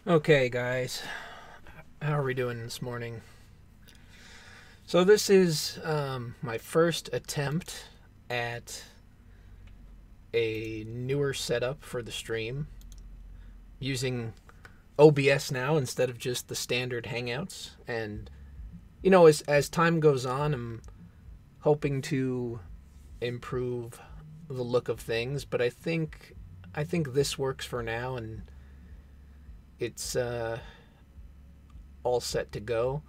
Okay, guys, how are we doing this morning? So this is my first attempt at a newer setup for the stream, using OBS now instead of just the standard Hangouts. And as time goes on, I'm hoping to improve the look of things. But I think this works for now, and it's all set to go.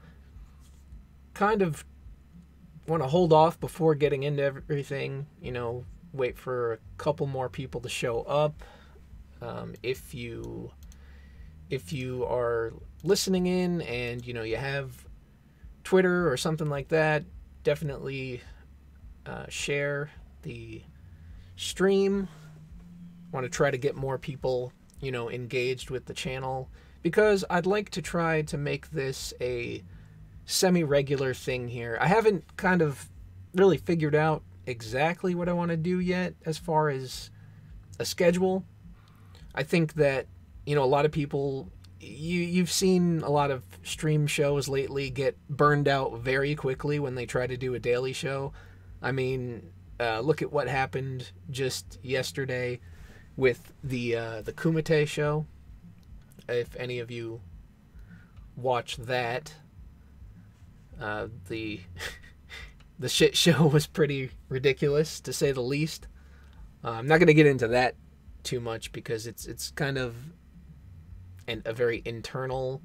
Kind of want to hold off before getting into everything. Wait for a couple more people to show up. If you are listening in and you have Twitter or something like that, definitely share the stream. Want to try to get more people engaged with the channel, because I'd like to try to make this a semi-regular thing here. I haven't kind of really figured out exactly what I want to do yet as far as a schedule. I think that a lot of people, you've seen a lot of stream shows lately get burned out very quickly when they try to do a daily show. I mean, look at what happened just yesterday with the Kumite show. If any of you watched that, the the shit show was pretty ridiculous, to say the least. I'm not going to get into that too much because it's kind of a very internal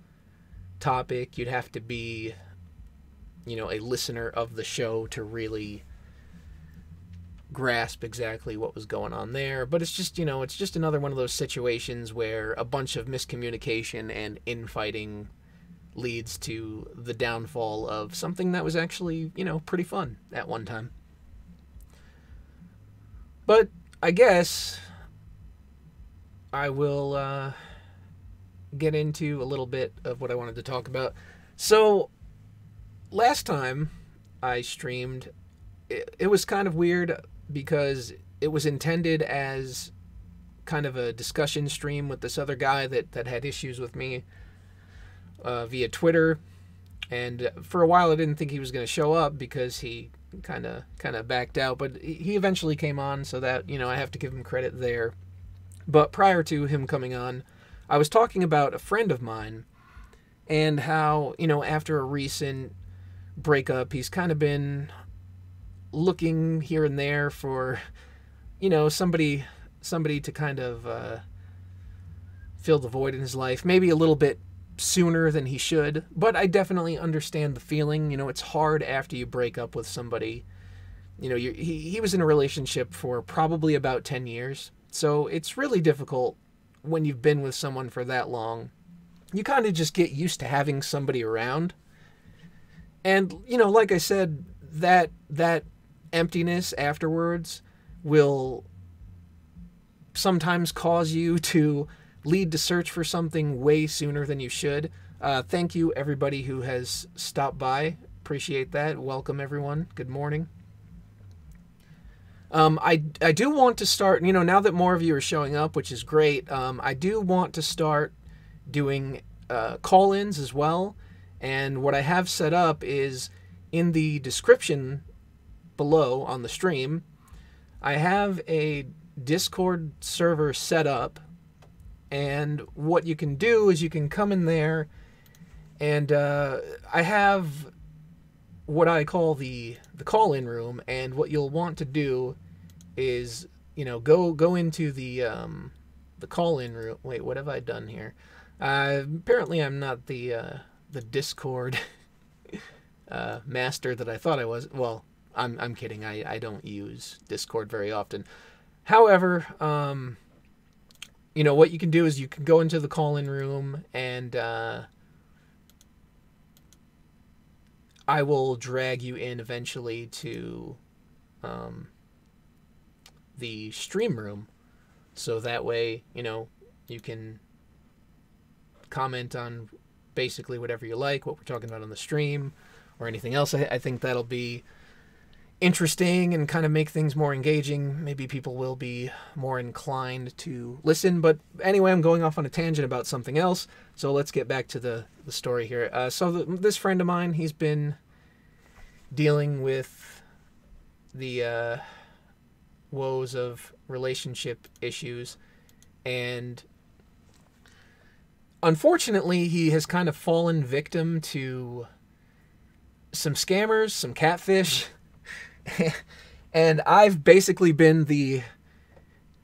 topic. You'd have to be a listener of the show to really grasp exactly what was going on there. But it's just another one of those situations where a bunch of miscommunication and infighting leads to the downfall of something that was actually pretty fun at one time. But I guess I will get into a little bit of what I wanted to talk about. So last time I streamed, it was kind of weird because it was intended as kind of a discussion stream with this other guy that had issues with me via Twitter. And for a while I didn't think he was going to show up because he kind of backed out, but he eventually came on, so that I have to give him credit there. But prior to him coming on, I was talking about a friend of mine and how after a recent breakup, he's kind of been looking here and there for somebody to kind of fill the void in his life, maybe a little bit sooner than he should. But I definitely understand the feeling. It's hard after you break up with somebody. He was in a relationship for probably about 10 years, so it's really difficult when you've been with someone for that long. You kind of just get used to having somebody around, and like I said, that emptiness afterwards will sometimes cause you to lead to search for something way sooner than you should. Thank you, everybody who has stopped by. Appreciate that. Welcome, everyone. Good morning. I do want to start, now that more of you are showing up, which is great, I do want to start doing call-ins as well. And what I have set up is in the description below on the stream, I have a Discord server set up, and what you can do is you can come in there, and I have what I call the call-in room. And what you'll want to do is go into the call-in room. Wait, what have I done here? Apparently I'm not the Discord master that I thought I was. Well, I'm kidding. I don't use Discord very often. However, what you can do is you can go into the call-in room, and I will drag you in eventually to the stream room, so that way you can comment on basically whatever you like, what we're talking about on the stream, or anything else. I think that'll be interesting and kind of make things more engaging, maybe people will be more inclined to listen. But anyway, I'm going off on a tangent about something else, so let's get back to the story here. This friend of mine, he's been dealing with the woes of relationship issues, and unfortunately he has kind of fallen victim to some scammers, some catfish. And I've basically been the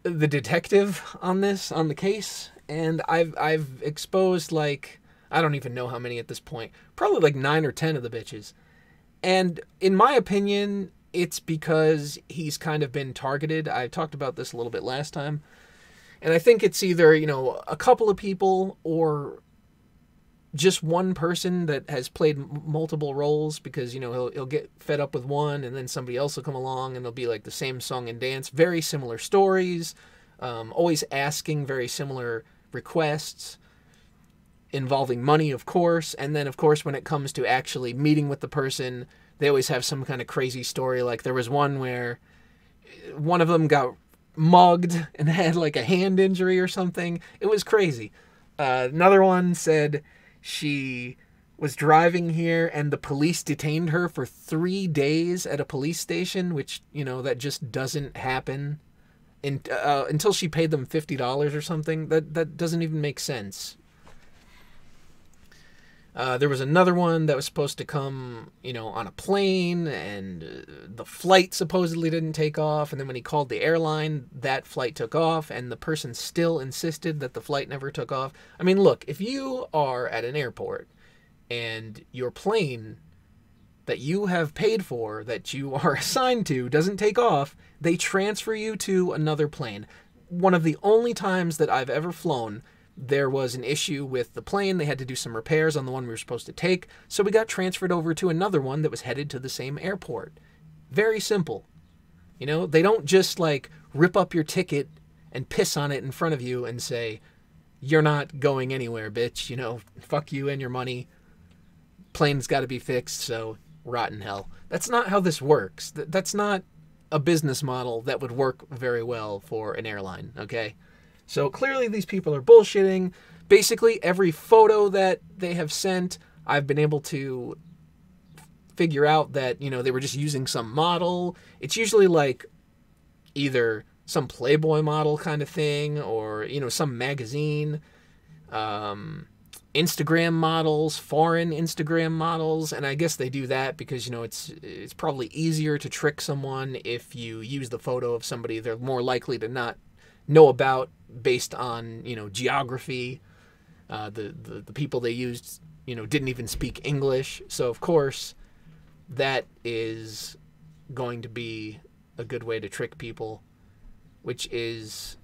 detective on the case, and I've exposed, like, I don't even know how many at this point, probably like 9 or 10 of the bitches. And in my opinion, it's because he's kind of been targeted. I talked about this a little bit last time, and I think it's either, a couple of people or just one person that has played multiple roles, because he'll get fed up with one and then somebody else will come along and they'll be like the same song and dance, very similar stories, always asking very similar requests involving money, of course. And then of course when it comes to actually meeting with the person, they always have some kind of crazy story. Like there was one where one of them got mugged and had like a hand injury or something. It was crazy. Another one said she was driving here and the police detained her for 3 days at a police station, which, that just doesn't happen until she paid them $50 or something. That doesn't even make sense. There was another one that was supposed to come, on a plane, and the flight supposedly didn't take off. And then when he called the airline, that flight took off, and the person still insisted that the flight never took off. I mean, look, if you are at an airport and your plane that you have paid for, that you are assigned to, doesn't take off, they transfer you to another plane. One of the only times that I've ever flown, there was an issue with the plane. They had to do some repairs on the one we were supposed to take, so we got transferred over to another one that was headed to the same airport. Very simple. They don't just like rip up your ticket and piss on it in front of you and say, you're not going anywhere, bitch. Fuck you and your money. Plane's got to be fixed, so rot in hell. That's not how this works. That's not a business model that would work very well for an airline, okay? So clearly these people are bullshitting. Basically every photo that they have sent, I've been able to figure out that, they were just using some model. It's usually like either some Playboy model kind of thing, or, some magazine, Instagram models, foreign Instagram models. And I guess they do that because, it's probably easier to trick someone if you use the photo of somebody they're more likely to not know about, based on, geography. The people they used, didn't even speak English. So, of course, that is going to be a good way to trick people, which is,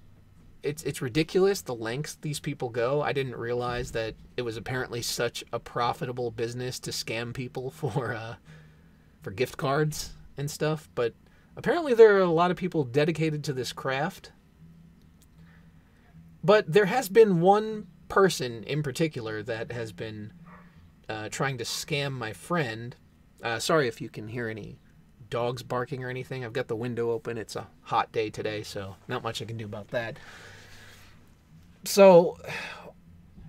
it's ridiculous the lengths these people go. I didn't realize that it was apparently such a profitable business to scam people for gift cards and stuff. But apparently there are a lot of people dedicated to this craft. But there has been one person in particular that has been trying to scam my friend. Sorry if you can hear any dogs barking or anything. I've got the window open. It's a hot day today, so not much I can do about that. So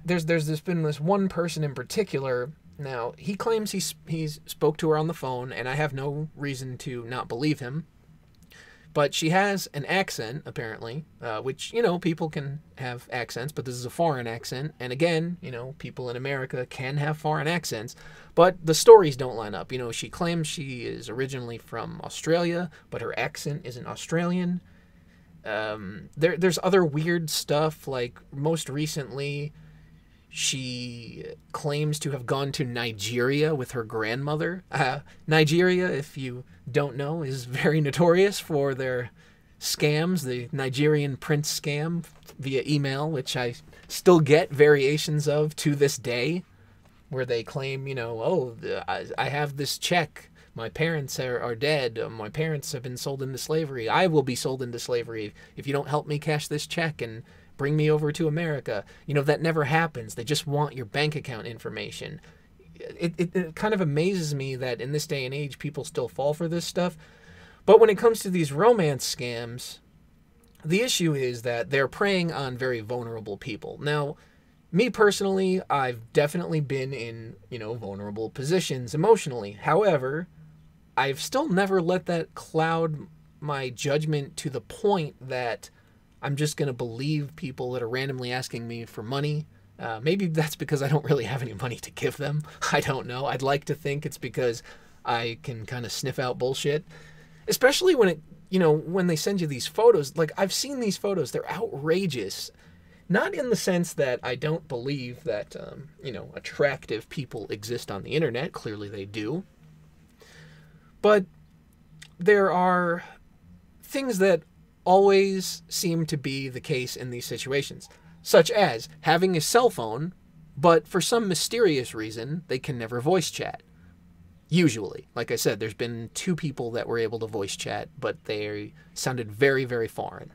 there's been this one person in particular. Now, he claims he spoke to her on the phone, and I have no reason to not believe him. But she has an accent, apparently, which, people can have accents, but this is a foreign accent. And again, people in America can have foreign accents, but the stories don't line up. She claims she is originally from Australia, but her accent isn't Australian. There's other weird stuff, like most recently, she claims to have gone to Nigeria with her grandmother. Nigeria, if you don't know, is very notorious for their scams, the Nigerian prince scam via email, which I still get variations of to this day, where they claim, I have this check. My parents are dead. My parents have been sold into slavery. I will be sold into slavery if you don't help me cash this check and bring me over to America. That never happens. They just want your bank account information. It kind of amazes me that in this day and age, people still fall for this stuff. But when it comes to these romance scams, the issue is that they're preying on very vulnerable people. Now, me personally, I've definitely been in, vulnerable positions emotionally. However, I've still never let that cloud my judgment to the point that I'm just going to believe people that are randomly asking me for money. Maybe that's because I don't really have any money to give them. I don't know. I'd like to think it's because I can kind of sniff out bullshit. Especially when when they send you these photos. Like, I've seen these photos. They're outrageous. Not in the sense that I don't believe that, attractive people exist on the internet. Clearly they do. But there are things that always seem to be the case in these situations, such as having a cell phone, but for some mysterious reason, they can never voice chat. Usually. Like I said, there's been 2 people that were able to voice chat, but they sounded very, very foreign.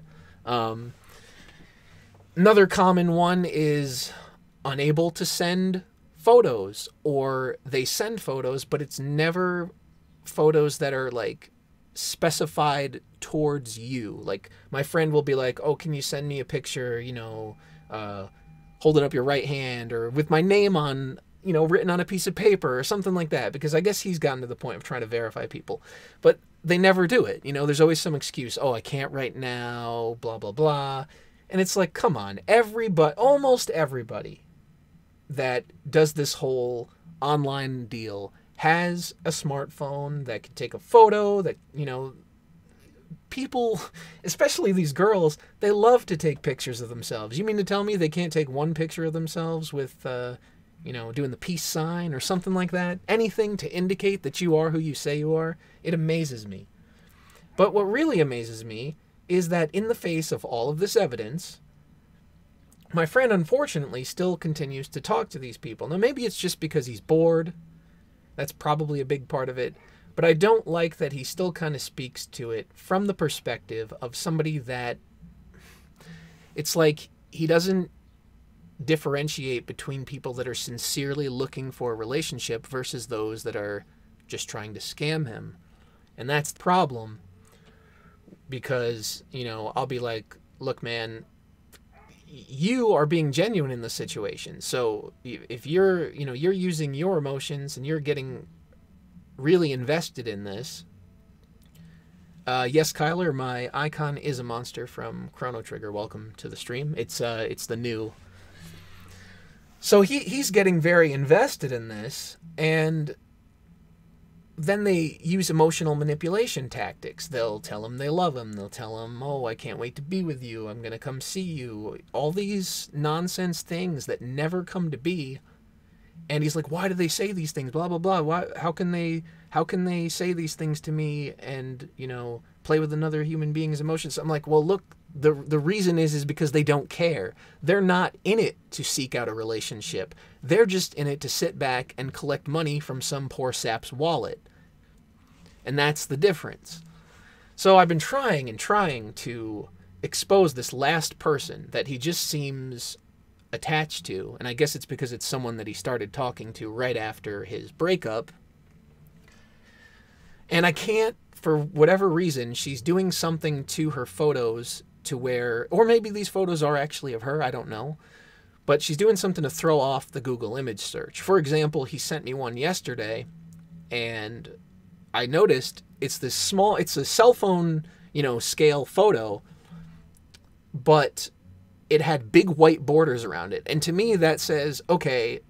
Another common one is unable to send photos, or they send photos, but it's never photos that are, like, specified towards you. Like, my friend will be like, oh, can you send me a picture, holding up your right hand, or with my name on, written on a piece of paper, or something like that, because I guess he's gotten to the point of trying to verify people. But they never do it. There's always some excuse. Oh, I can't right now, blah, blah, blah. And it's like, come on, almost everybody that does this whole online deal has a smartphone that can take a photo, that, people, especially these girls, they love to take pictures of themselves. You mean to tell me they can't take one picture of themselves with, doing the peace sign or something like that? Anything to indicate that you are who you say you are? It amazes me. But what really amazes me is that in the face of all of this evidence, my friend unfortunately still continues to talk to these people. Now, maybe it's just because he's bored. That's probably a big part of it. But I don't like that he still kind of speaks to it from the perspective of somebody that, it's like he doesn't differentiate between people that are sincerely looking for a relationship versus those that are just trying to scam him. And that's the problem. Because, I'll be like, look, man, you are being genuine in this situation. So if you're using your emotions and you're getting really invested in this. Yes, Kyler, my icon is a monster from Chrono Trigger. Welcome to the stream. It's the new. So he's getting very invested in this, and then they use emotional manipulation tactics. They'll tell him they love him. They'll tell him, oh, I can't wait to be with you. I'm going to come see you. All these nonsense things that never come to be. And he's like, why do they say these things? Blah, blah, blah. Why, how can they say these things to me and, play with another human being's emotions? I'm like, well, look, the reason is because they don't care. They're not in it to seek out a relationship. They're just in it to sit back and collect money from some poor sap's wallet. And that's the difference. So I've been trying to expose this last person that he just seems attached to, and I guess it's because it's someone that he started talking to right after his breakup. And I can't, for whatever reason, she's doing something to her photos to where, or maybe these photos are actually of her, I don't know, but she's doing something to throw off the Google image search. For example, he sent me one yesterday, and I noticed it's a cell phone, scale photo, but it had big white borders around it. And to me, that says, okay,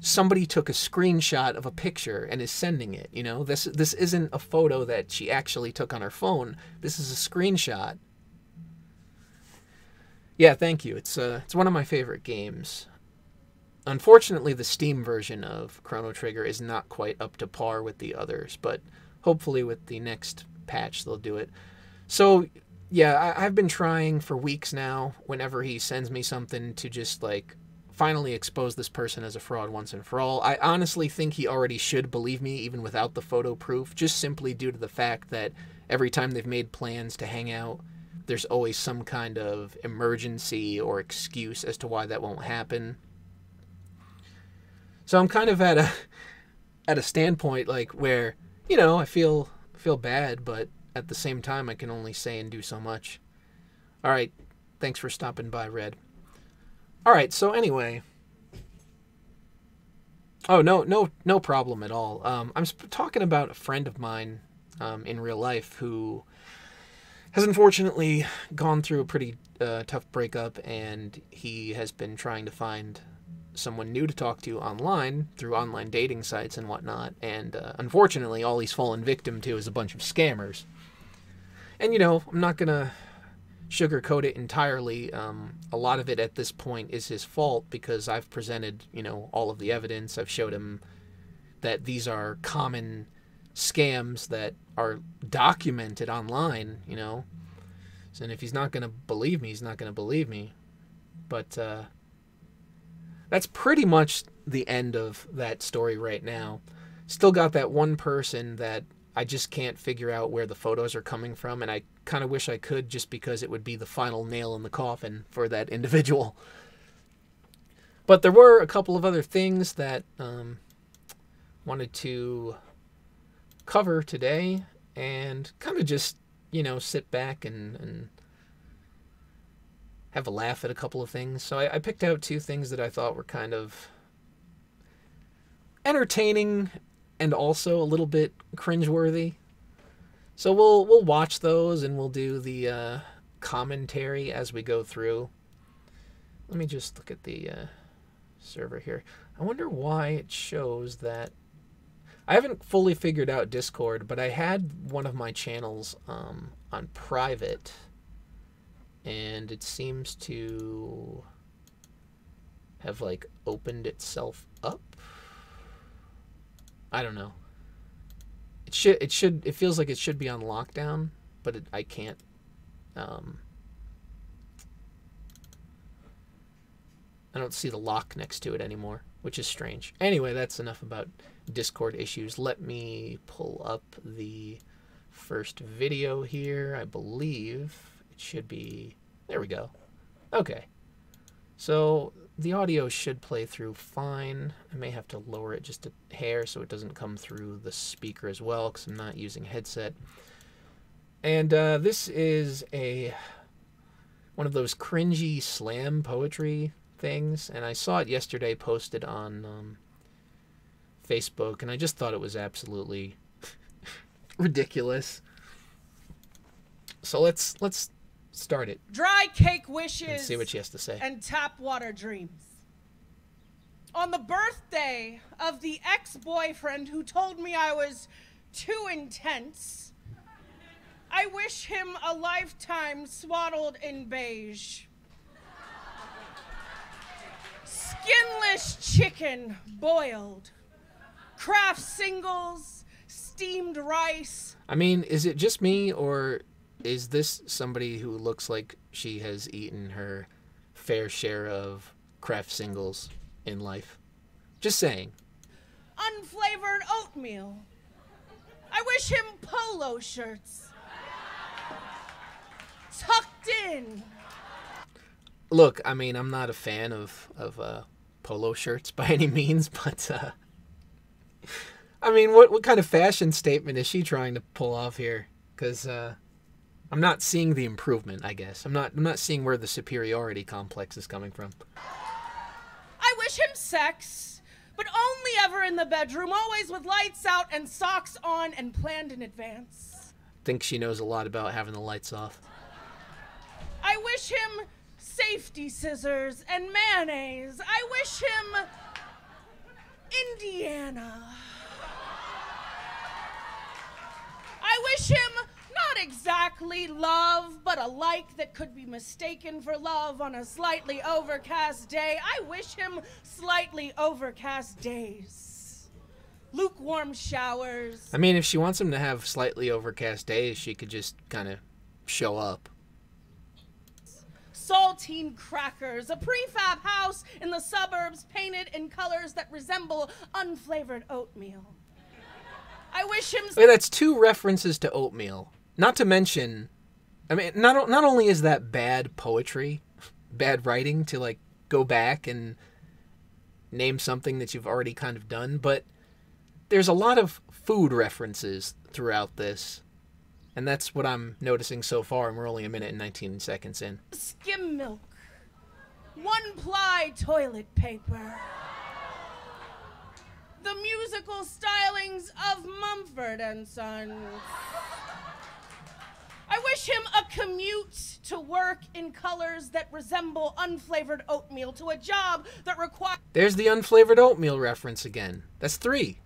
somebody took a screenshot of a picture and is sending it. This isn't a photo that she actually took on her phone. This is a screenshot. Yeah, thank you. It's one of my favorite games. Unfortunately, the Steam version of Chrono Trigger is not quite up to par with the others, but hopefully with the next patch they'll do it. So yeah, I've been trying for weeks now, whenever he sends me something, to just, finally expose this person as a fraud once and for all. I honestly think he already should believe me, even without the photo proof, just simply due to the fact that every time they've made plans to hang out, there's always some kind of emergency or excuse as to why that won't happen. So I'm kind of at a standpoint, where, I feel bad, but at the same time, I can only say and do so much. All right, thanks for stopping by, Red. All right, so anyway. Oh, no problem at all. I'm talking about a friend of mine in real life who has unfortunately gone through a pretty tough breakup, and he has been trying to find someone new to talk to online through online dating sites and whatnot, and unfortunately all he's fallen victim to is a bunch of scammers. And, you know, I'm not going to sugarcoat it entirely. A lot of it at this point is his fault because I've presented, you know, all of the evidence. I've showed him that these are common scams that are documented online, you know. And if he's not going to believe me, he's not going to believe me. But that's pretty much the end of that story right now. Still got that one person that I just can't figure out where the photos are coming from, and I kind of wish I could, just because it would be the final nail in the coffin for that individual. But there were a couple of other things that wanted to cover today, and kind of just, you know, sit back and have a laugh at a couple of things. So I picked out two things that I thought were kind of entertaining and also a little bit cringeworthy. So we'll watch those, and we'll do the commentary as we go through. Let me just look at the server here. I wonder why it shows that. I haven't fully figured out Discord, but I had one of my channels on private, and it seems to have like opened itself up. I don't know. It feels like it should be on lockdown, but I can't. I don't see the lock next to it anymore, which is strange. Anyway, that's enough about Discord issues. Let me pull up the first video here. I believe it should be... There we go. Okay. So the audio should play through fine. I may have to lower it just a hair so it doesn't come through the speaker as well, because I'm not using a headset. And this is one of those cringy slam poetry things, and I saw it yesterday posted on Facebook, and I just thought it was absolutely ridiculous. So let's start it. Dry cake wishes and see what she has to say. And tap water dreams. On the birthday of the ex-boyfriend who told me I was too intense, I wish him a lifetime swaddled in beige. Skinless chicken boiled. Kraft singles, steamed rice. I mean, is it just me, or is this somebody who looks like she has eaten her fair share of Kraft singles in life? Just saying. Unflavored oatmeal. I wish him polo shirts. Tucked in. Look, I mean, I'm not a fan of polo shirts by any means, but I mean, what kind of fashion statement is she trying to pull off here? Because I'm not seeing the improvement, I guess. I'm not seeing where the superiority complex is coming from. I wish him sex, but only ever in the bedroom, always with lights out and socks on and planned in advance. Think she knows a lot about having the lights off. I wish him safety scissors and mayonnaise. I wish him Indiana. I wish him not exactly love, but a like that could be mistaken for love on a slightly overcast day. I wish him slightly overcast days. Lukewarm showers. I mean, if she wants him to have slightly overcast days, she could just kind of show up. Saltine crackers, a prefab house in the suburbs painted in colors that resemble unflavored oatmeal. I wish him... Wait, that's two references to oatmeal. Not to mention, I mean, not only is that bad poetry, bad writing to, like, go back and name something that you've already kind of done, but there's a lot of food references throughout this. And that's what I'm noticing so far, and we're only a minute and 19 seconds in. Skim milk. One-ply toilet paper. The musical stylings of Mumford and Sons. I wish him a commute to work in colors that resemble unflavored oatmeal, to a job that There's the unflavored oatmeal reference again. That's 3.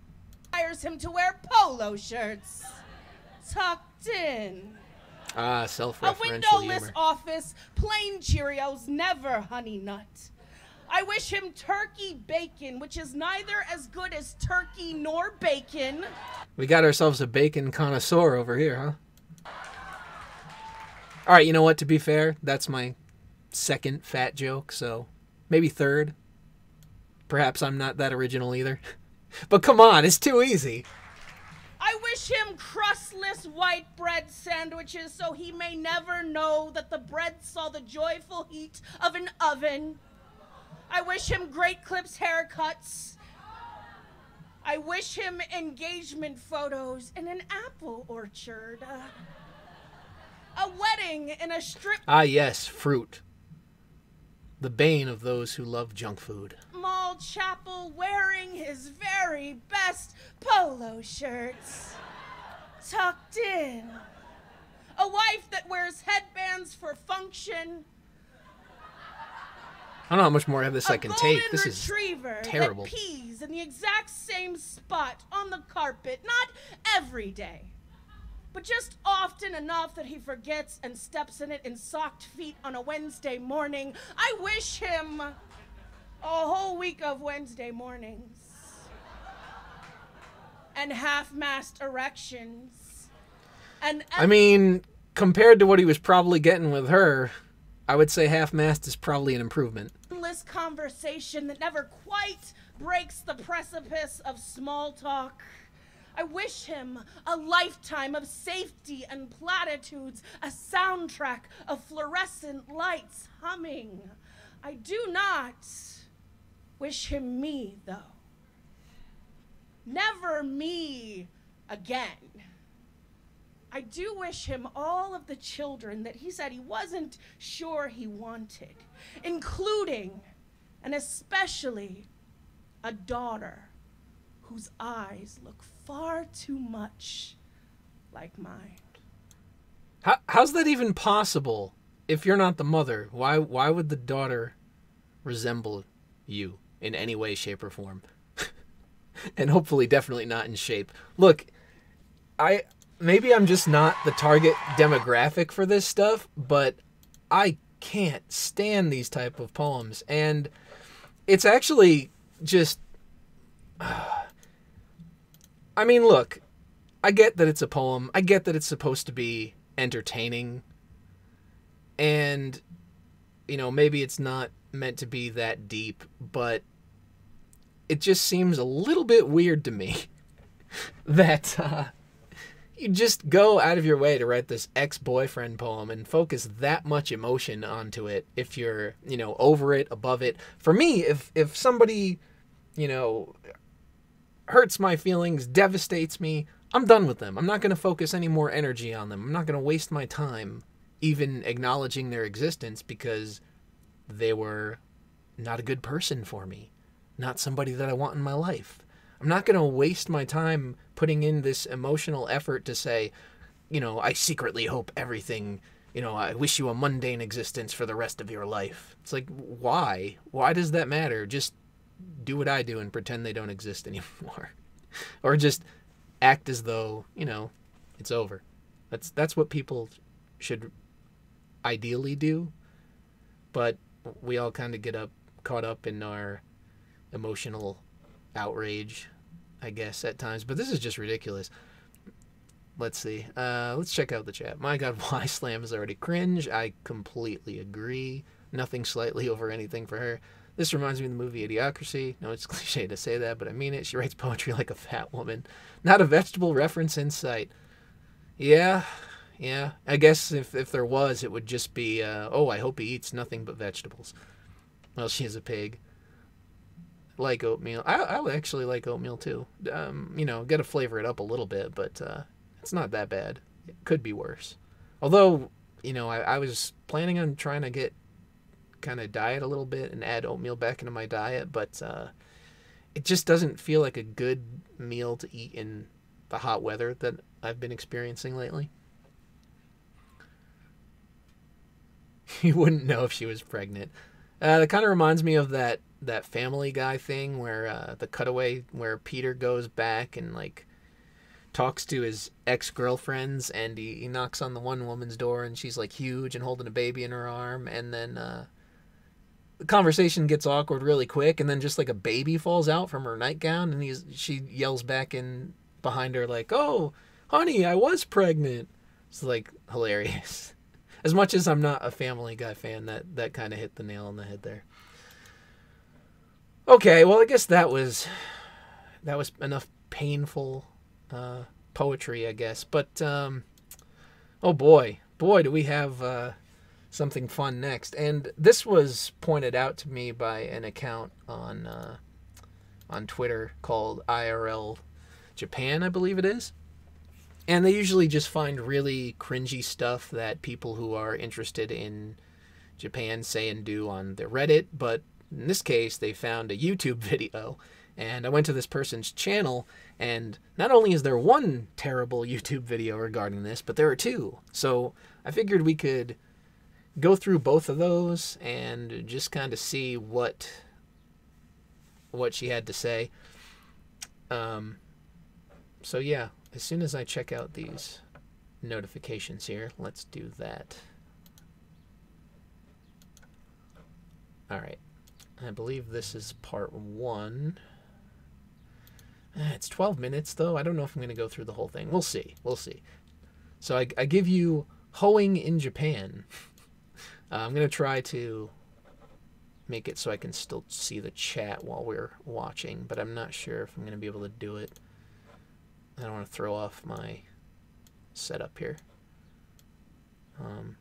requires him to wear polo shirts. Tucked in. Ah, self-referential A windowless humor. office, plain Cheerios, never Honey Nut. I wish him turkey bacon, which is neither as good as turkey nor bacon. We got ourselves a bacon connoisseur over here, huh? All right, you know what? To be fair, that's my second fat joke, so maybe third. Perhaps I'm not that original either. But come on, it's too easy. I wish him crustless white bread sandwiches so he may never know that the bread saw the joyful heat of an oven. I wish him Great Clips haircuts. I wish him engagement photos in an apple orchard. A wedding in a strip Ah, yes, fruit. The bane of those who love junk food. mall chapel wearing his very best polo shirts. Tucked in. A wife that wears headbands for function. I don't know how much more of this I can take. This is retriever terrible. that pees in the exact same spot on the carpet, not every day, but just often enough that he forgets and steps in it in socked feet on a Wednesday morning. I wish him a whole week of Wednesday mornings and half-mast erections. And I mean, compared to what he was probably getting with her, I would say half-mast is probably an improvement. endless conversation that never quite breaks the precipice of small talk. I wish him a lifetime of safety and platitudes, a soundtrack of fluorescent lights humming. I do not wish him me, though. Never me again. I do wish him all of the children that he said he wasn't sure he wanted, including and especially a daughter whose eyes look far too much like mine. How's that even possible if you're not the mother? Why would the daughter resemble you in any way, shape, or form? And hopefully definitely not in shape. Look, maybe I'm just not the target demographic for this stuff, but I can't stand these type of poems. And it's actually just... I mean, look, I get that it's a poem. I get that it's supposed to be entertaining. And, you know, maybe it's not meant to be that deep, but it just seems a little bit weird to me that you just go out of your way to write this ex-boyfriend poem and focus that much emotion onto it if you're, you know, over it, above it. For me, if somebody, you know, hurts my feelings, devastates me, I'm done with them. I'm not going to focus any more energy on them. I'm not going to waste my time even acknowledging their existence because they were not a good person for me, not somebody that I want in my life. I'm not going to waste my time putting in this emotional effort to say, you know, I secretly hope everything, you know, I wish you a mundane existence for the rest of your life. It's like, why? Why does that matter? Just do what I do and pretend they don't exist anymore. Or just act as though, you know, it's over. That's what people should ideally do. But we all kind of get caught up in our emotional outrage, I guess, at times. But this is just ridiculous. Let's see. Let's check out the chat. My God, why Slam is already cringe. I completely agree. Nothing slightly over anything for her. This reminds me of the movie Idiocracy. No, it's cliche to say that, but I mean it. She writes poetry like a fat woman. Not a vegetable reference in sight. Yeah. I guess if there was, it would just be, oh, I hope he eats nothing but vegetables. Well, she is a pig. Like oatmeal. I would actually like oatmeal too. You know, gotta flavor it up a little bit, but it's not that bad. It could be worse. Although, you know, I was planning on trying to get kind of diet a little bit and add oatmeal back into my diet, but it just doesn't feel like a good meal to eat in the hot weather that I've been experiencing lately. You wouldn't know if she was pregnant. That kind of reminds me of that Family Guy thing where the cutaway where Peter goes back and like talks to his ex-girlfriends, and he knocks on the one woman's door, and she's like huge and holding a baby in her arm, and then the conversation gets awkward really quick, and then just like a baby falls out from her nightgown, and she yells back in behind her like, "Oh, honey, I was pregnant." It's like hilarious. As much as I'm not a Family Guy fan, that kind of hit the nail on the head there. Okay, well, I guess that was enough painful poetry, I guess. But oh boy, do we have something fun next. And this was pointed out to me by an account on Twitter called IRL Japan, I believe it is. And they usually just find really cringy stuff that people who are interested in Japan say and do on their Reddit. But in this case, they found a YouTube video. And I went to this person's channel, and not only is there one terrible YouTube video regarding this, but there are two. So I figured we could go through both of those and just kind of see what she had to say. So yeah. As soon as I check out these notifications here, let's do that. Alright. I believe this is part 1. It's 12 minutes, though. I don't know if I'm going to go through the whole thing. We'll see. We'll see. So I give you Hoeing in Japan. I'm going to try to make it so I can still see the chat while we're watching, but I'm not sure if I'm going to be able to do it. I don't want to throw off my setup here. Well,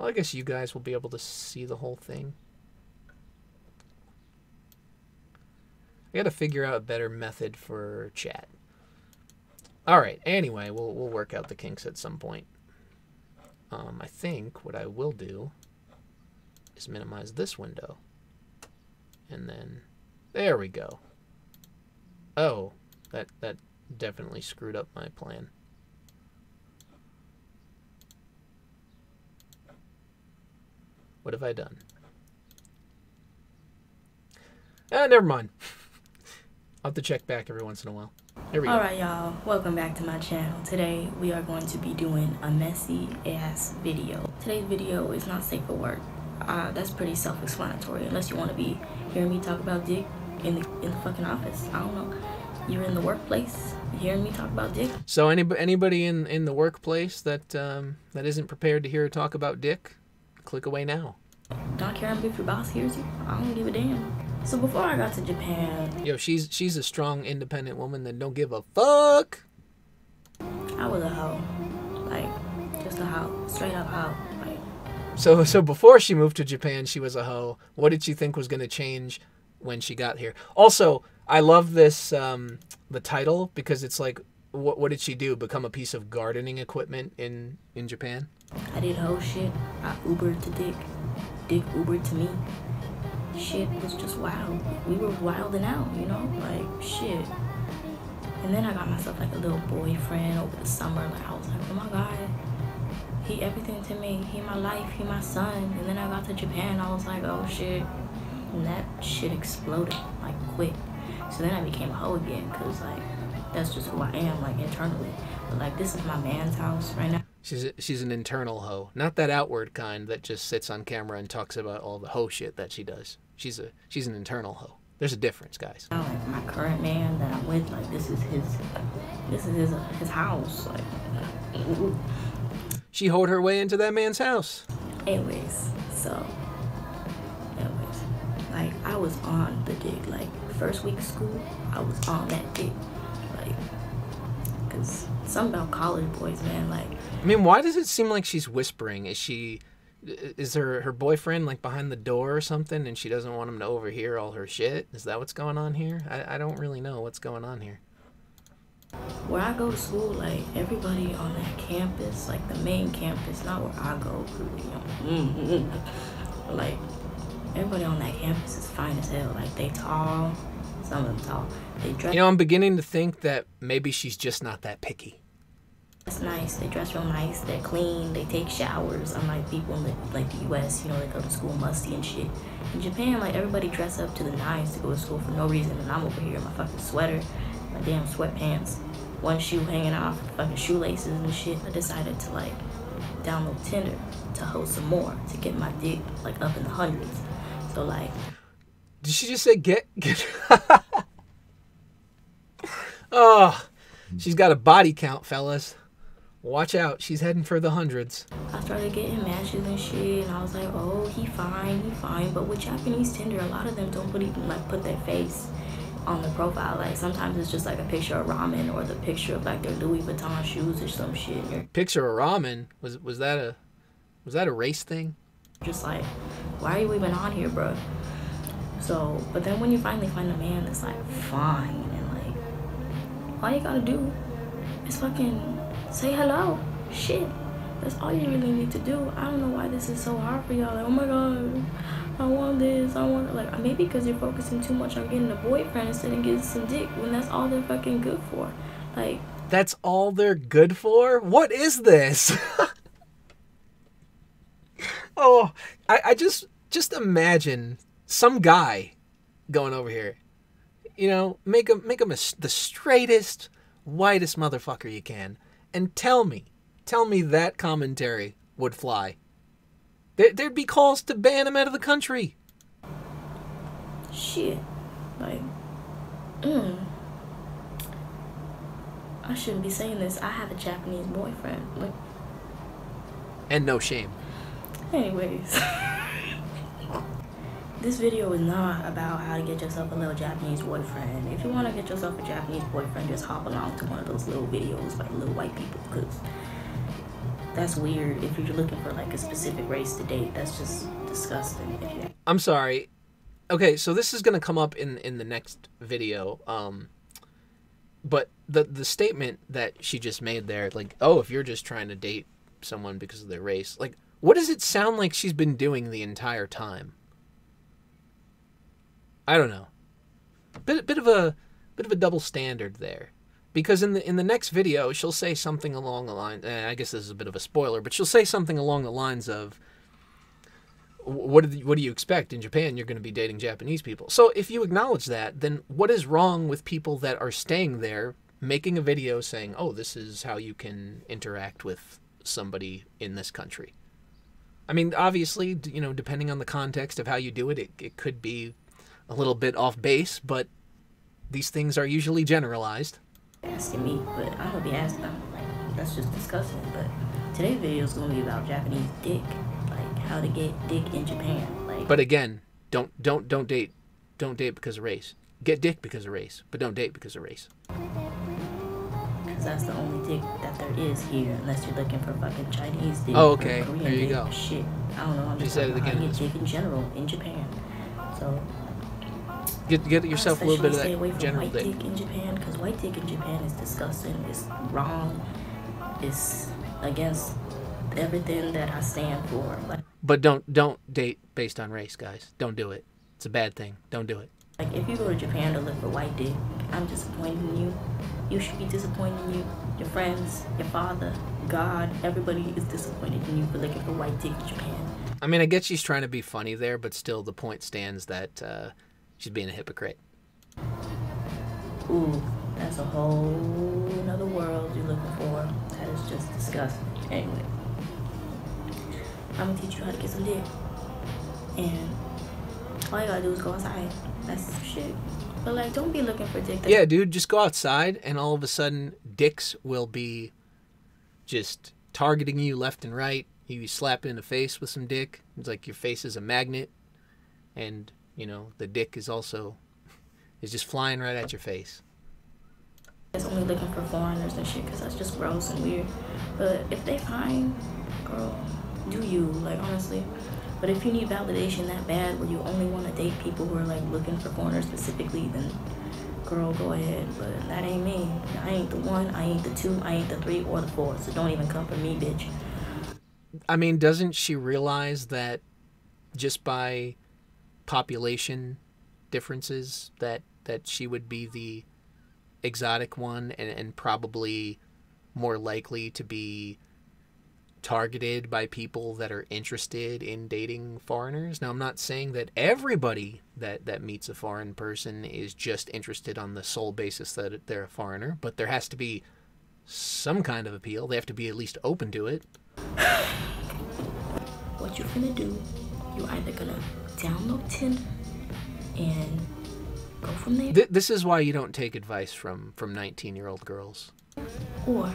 I guess you guys will be able to see the whole thing. I got to figure out a better method for chat. All right. Anyway, we'll work out the kinks at some point. I think what I will do is minimize this window, and then there we go. Oh, that definitely screwed up my plan. What have I done? Never mind. I'll have to check back every once in a while. Here we go. Alright, y'all. Welcome back to my channel. Today, we are going to be doing a messy-ass video. Today's video is not safe for work. That's pretty self-explanatory, unless you want to be hearing me talk about dick in the fucking office. I don't know. You're in the workplace hearing me talk about dick. So anybody in the workplace that that isn't prepared to hear talk about dick, click away now. Don't care if your boss hears you. I don't give a damn. So before I got to Japan, yo, she's a strong, independent woman that don't give a fuck. I was a hoe, like just a hoe, straight up hoe. Like, so before she moved to Japan, she was a hoe. What did she think was going to change when she got here? Also, I love this the title, because it's like, what did she do? Become a piece of gardening equipment in Japan? I did hoe shit. I Ubered to Dick. Dick Ubered to me. Shit was just wild. We were wilding out, you know, like shit. And then I got myself like a little boyfriend over the summer. Like I was like, oh my god, he everything to me. He my life. He my son. And then I got to Japan. I was like, oh shit. And that shit exploded like quick. So then I became a hoe again, cause like that's just who I am, like internally. But like this is my man's house right now. She's an internal hoe, not that outward kind that just sits on camera and talks about all the hoe shit that she does. She's an internal hoe. There's a difference, guys. Now, like my current man that I'm with, like this is his house. Like she hoed her way into that man's house. Anyways, like I was on the dick. Like first week of school, I was on that dick. Like, cause something about college boys, man. Like, I mean, why does it seem like she's whispering? Is her boyfriend like behind the door or something, and she doesn't want him to overhear all her shit? Is that what's going on here? I don't really know what's going on here. Where I go to school, like, everybody on that campus, like, the main campus, not where I go, you know, like, everybody on that campus is fine as hell. Like, they tall, some of them tall. They dress. You know, I'm beginning to think that maybe she's just not that picky. It's nice. They dress real nice. They're clean. They take showers. Unlike people in the U.S., you know, they go to school musty and shit. In Japan, like, everybody dress up to the nines to go to school for no reason, and I'm over here in my fucking sweater, my damn sweatpants, one shoe hanging off, fucking shoelaces and shit. I decided to, like, download Tinder to host some more, to get my dick, like, up in the hundreds. So, like... Did she just say get? Oh, she's got a body count, fellas. Watch out, she's heading for the hundreds. I started getting matches and shit, and I was like, oh, he fine. But with Japanese Tinder, a lot of them don't even, like, put their face on the profile. Like, sometimes it's just, like, a picture of ramen or the picture of, like, their Louis Vuitton shoes or some shit. Picture of ramen? Was that a race thing? Just like, why are you even on here, bro? So, but then when you finally find a man that's, like, fine, and, like, all you gotta do is fucking say hello. Shit. That's all you really need to do. I don't know why this is so hard for y'all. Like, oh my god, I want this, I want... Like, maybe because you're focusing too much on getting a boyfriend instead of getting some dick, when that's all they're fucking good for. Like... That's all they're good for? What is this? Oh, I just imagine some guy going over here. You know, make him the straightest, whitest motherfucker you can. And tell me that commentary would fly. There'd be calls to ban him out of the country. Shit. Like, I shouldn't be saying this. I have a Japanese boyfriend. Like, and no shame. Anyways. This video is not about how to get yourself a little Japanese boyfriend. If you want to get yourself a Japanese boyfriend, just hop along to one of those little videos by little white people, because that's weird. If you're looking for, like, a specific race to date, that's just disgusting. I'm sorry. Okay, so this is going to come up in the next video. But the statement that she just made there, like, oh, if you're just trying to date someone because of their race, like, what does it sound like she's been doing the entire time? I don't know. Bit of a double standard there, because in the next video she'll say something along the line. I guess this is a bit of a spoiler, but she'll say something along the lines of, "What do you expect in Japan? You're going to be dating Japanese people." So if you acknowledge that, then what is wrong with people that are staying there, making a video saying, "Oh, this is how you can interact with somebody in this country"? I mean, obviously, you know, depending on the context of how you do it, it could be a little bit off base, but these things are usually generalized. Asking me, but I'm gonna be asking them. Like, that's just disgusting. But today's video is gonna be about Japanese dick, like how to get dick in Japan. Like, but again, don't date because of race. Get dick because of race, but don't date because of race. Because that's the only dick that there is here, unless you're looking for fucking Chinese dick. Oh, okay. Or Korean there you dick. go. Shit, I don't know. I'm just said it talking about again. how to get dick in general in Japan. So. Get yourself a little bit of stay away that from general white dick in Japan, because white dick in Japan is disgusting. It's wrong. It's against everything that I stand for. Like, but don't date based on race, guys. Don't do it. It's a bad thing. Don't do it. Like, if you go to Japan to look for white dick, I'm disappointed in you. You should be disappointed in you. Your friends, your father, God, everybody is disappointed in you for looking for white dick in Japan. I mean, I get she's trying to be funny there, but still the point stands that she's being a hypocrite. Ooh, that's a whole nother world you're looking for. That is just disgusting. Anyway, I'm gonna teach you how to get some dick. And all you gotta do is go outside. That's some shit. But, like, don't be looking for dick. Yeah, dude, just go outside and all of a sudden dicks will be just targeting you left and right. You slap it in the face with some dick. It's like your face is a magnet. And, you know, the dick is just flying right at your face. It's only looking for foreigners and shit, because that's just gross and weird. But if they find, girl, do you, like, honestly. But if you need validation that bad where you only want to date people who are, like, looking for foreigners specifically, then girl, go ahead. But that ain't me. I ain't the 1, I ain't the 2, I ain't the 3 or the 4. So don't even come for me, bitch. I mean, doesn't she realize that just by population differences that she would be the exotic one and probably more likely to be targeted by people that are interested in dating foreigners? Now, I'm not saying that everybody that meets a foreign person is just interested on the sole basis that they're a foreigner, but there has to be some kind of appeal. They have to be at least open to it. What you finna do, you either gonna download Tinder and go from there, This is why you don't take advice from 19-year-old girls. or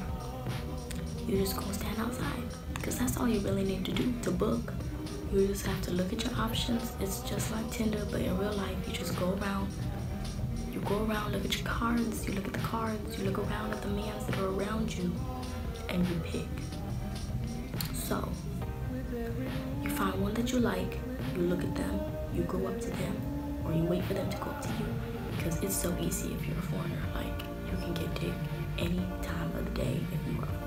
you just gonna stand outside, because that's all you really need to do to book. You just have to look at your options. It's just like Tinder, but in real life, you just go around. You go around, look at your cards, you look at the cards, you look around at the men that are around you, and you pick. So, you find one that you like, you look at them, you go up to them, or you wait for them to go up to you, because it's so easy if you're a foreigner. Like, you can get dick any time of the day if you are a foreigner.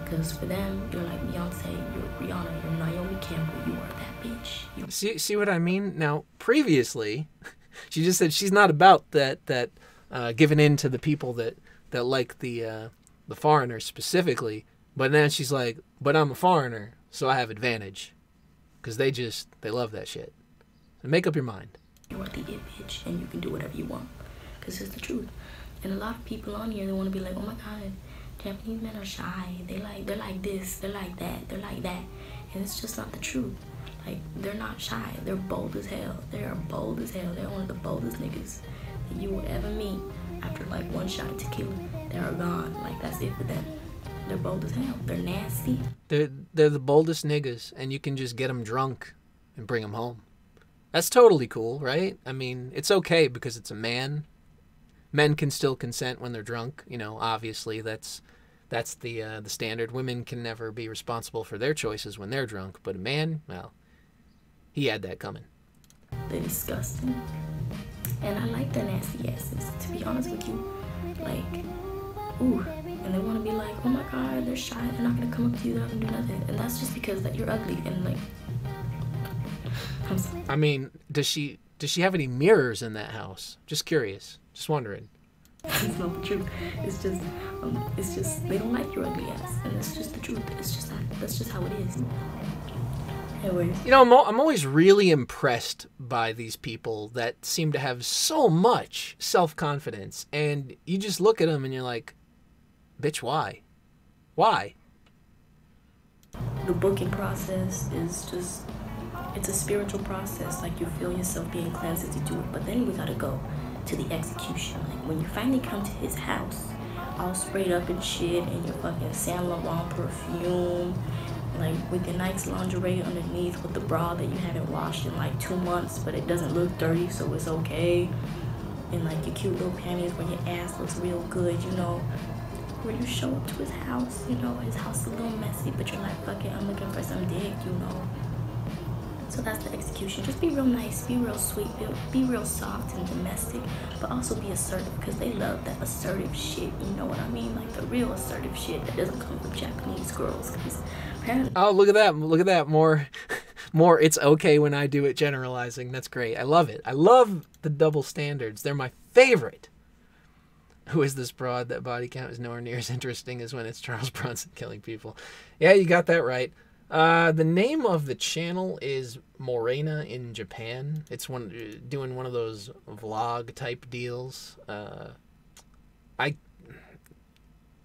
Because for them, you're like Beyonce, you're Rihanna, you're Naomi Campbell, you are that bitch. See what I mean? Now, previously, she just said she's not about that giving in to the people that like the foreigners specifically. But now she's like, but I'm a foreigner, so I have advantage. Because they love that shit. So make up your mind. You are the it bitch, and you can do whatever you want. Because it's the truth. And a lot of people on here, they want to be like, oh my God, Japanese men are shy. They're like this, they're like that, they're like that. And it's just not the truth. Like, they're not shy. They're bold as hell. They are bold as hell. They're one of the boldest niggas that you will ever meet. After like one shot of tequila, they are gone. Like, that's it for them. They're bold as hell. They're nasty. They're the boldest niggas, and you can just get them drunk and bring them home. That's totally cool, right? I mean, it's okay because it's a man. Men can still consent when they're drunk. You know, obviously that's the standard. Women can never be responsible for their choices when they're drunk. But a man, well, he had that coming. They're disgusting. And I like their nasty asses, to be honest with you. Like, ooh. And they want to be like, oh my God, they're shy. They're not going to come up to you. They're not going to do nothing. And that's just because that you're ugly. And like, I'm sorry. I mean, does she have any mirrors in that house? Just curious. Just wondering. It's not the truth. It's just they don't like your ugly ass, and it's just the truth. It's just that's just how it is. Anyways, You know, I'm always really impressed by these people that seem to have so much self-confidence, and you just look at them and you're like, bitch, why? Why? the booking process is just, it's a spiritual process. Like, you feel yourself being cleansed as you do it, but then we gotta go to the execution. Like, when you finally come to his house, all sprayed up and shit, and your fucking Saint Laurent perfume, like with your nice lingerie underneath, with the bra that you haven't washed in like 2 months, but it doesn't look dirty, so it's okay. And like your cute little panties where your ass looks real good, you know. When you show up to his house, you know, his house is a little messy, but you're like, fuck it, I'm looking for some dick, you know. So that's the execution. Just be real nice, be real sweet, be real soft and domestic, but also be assertive, because they love that assertive shit, you know what I mean? Like the real assertive shit that doesn't come from Japanese girls, because apparently... Oh, look at that, more it's okay when I do it generalizing. That's great. I love it. I love the double standards. They're my favorite. Who is this broad? That body count is nowhere near as interesting as when it's Charles Bronson killing people. Yeah, you got that right. The name of the channel is Morena in Japan. It's doing one of those vlog type deals.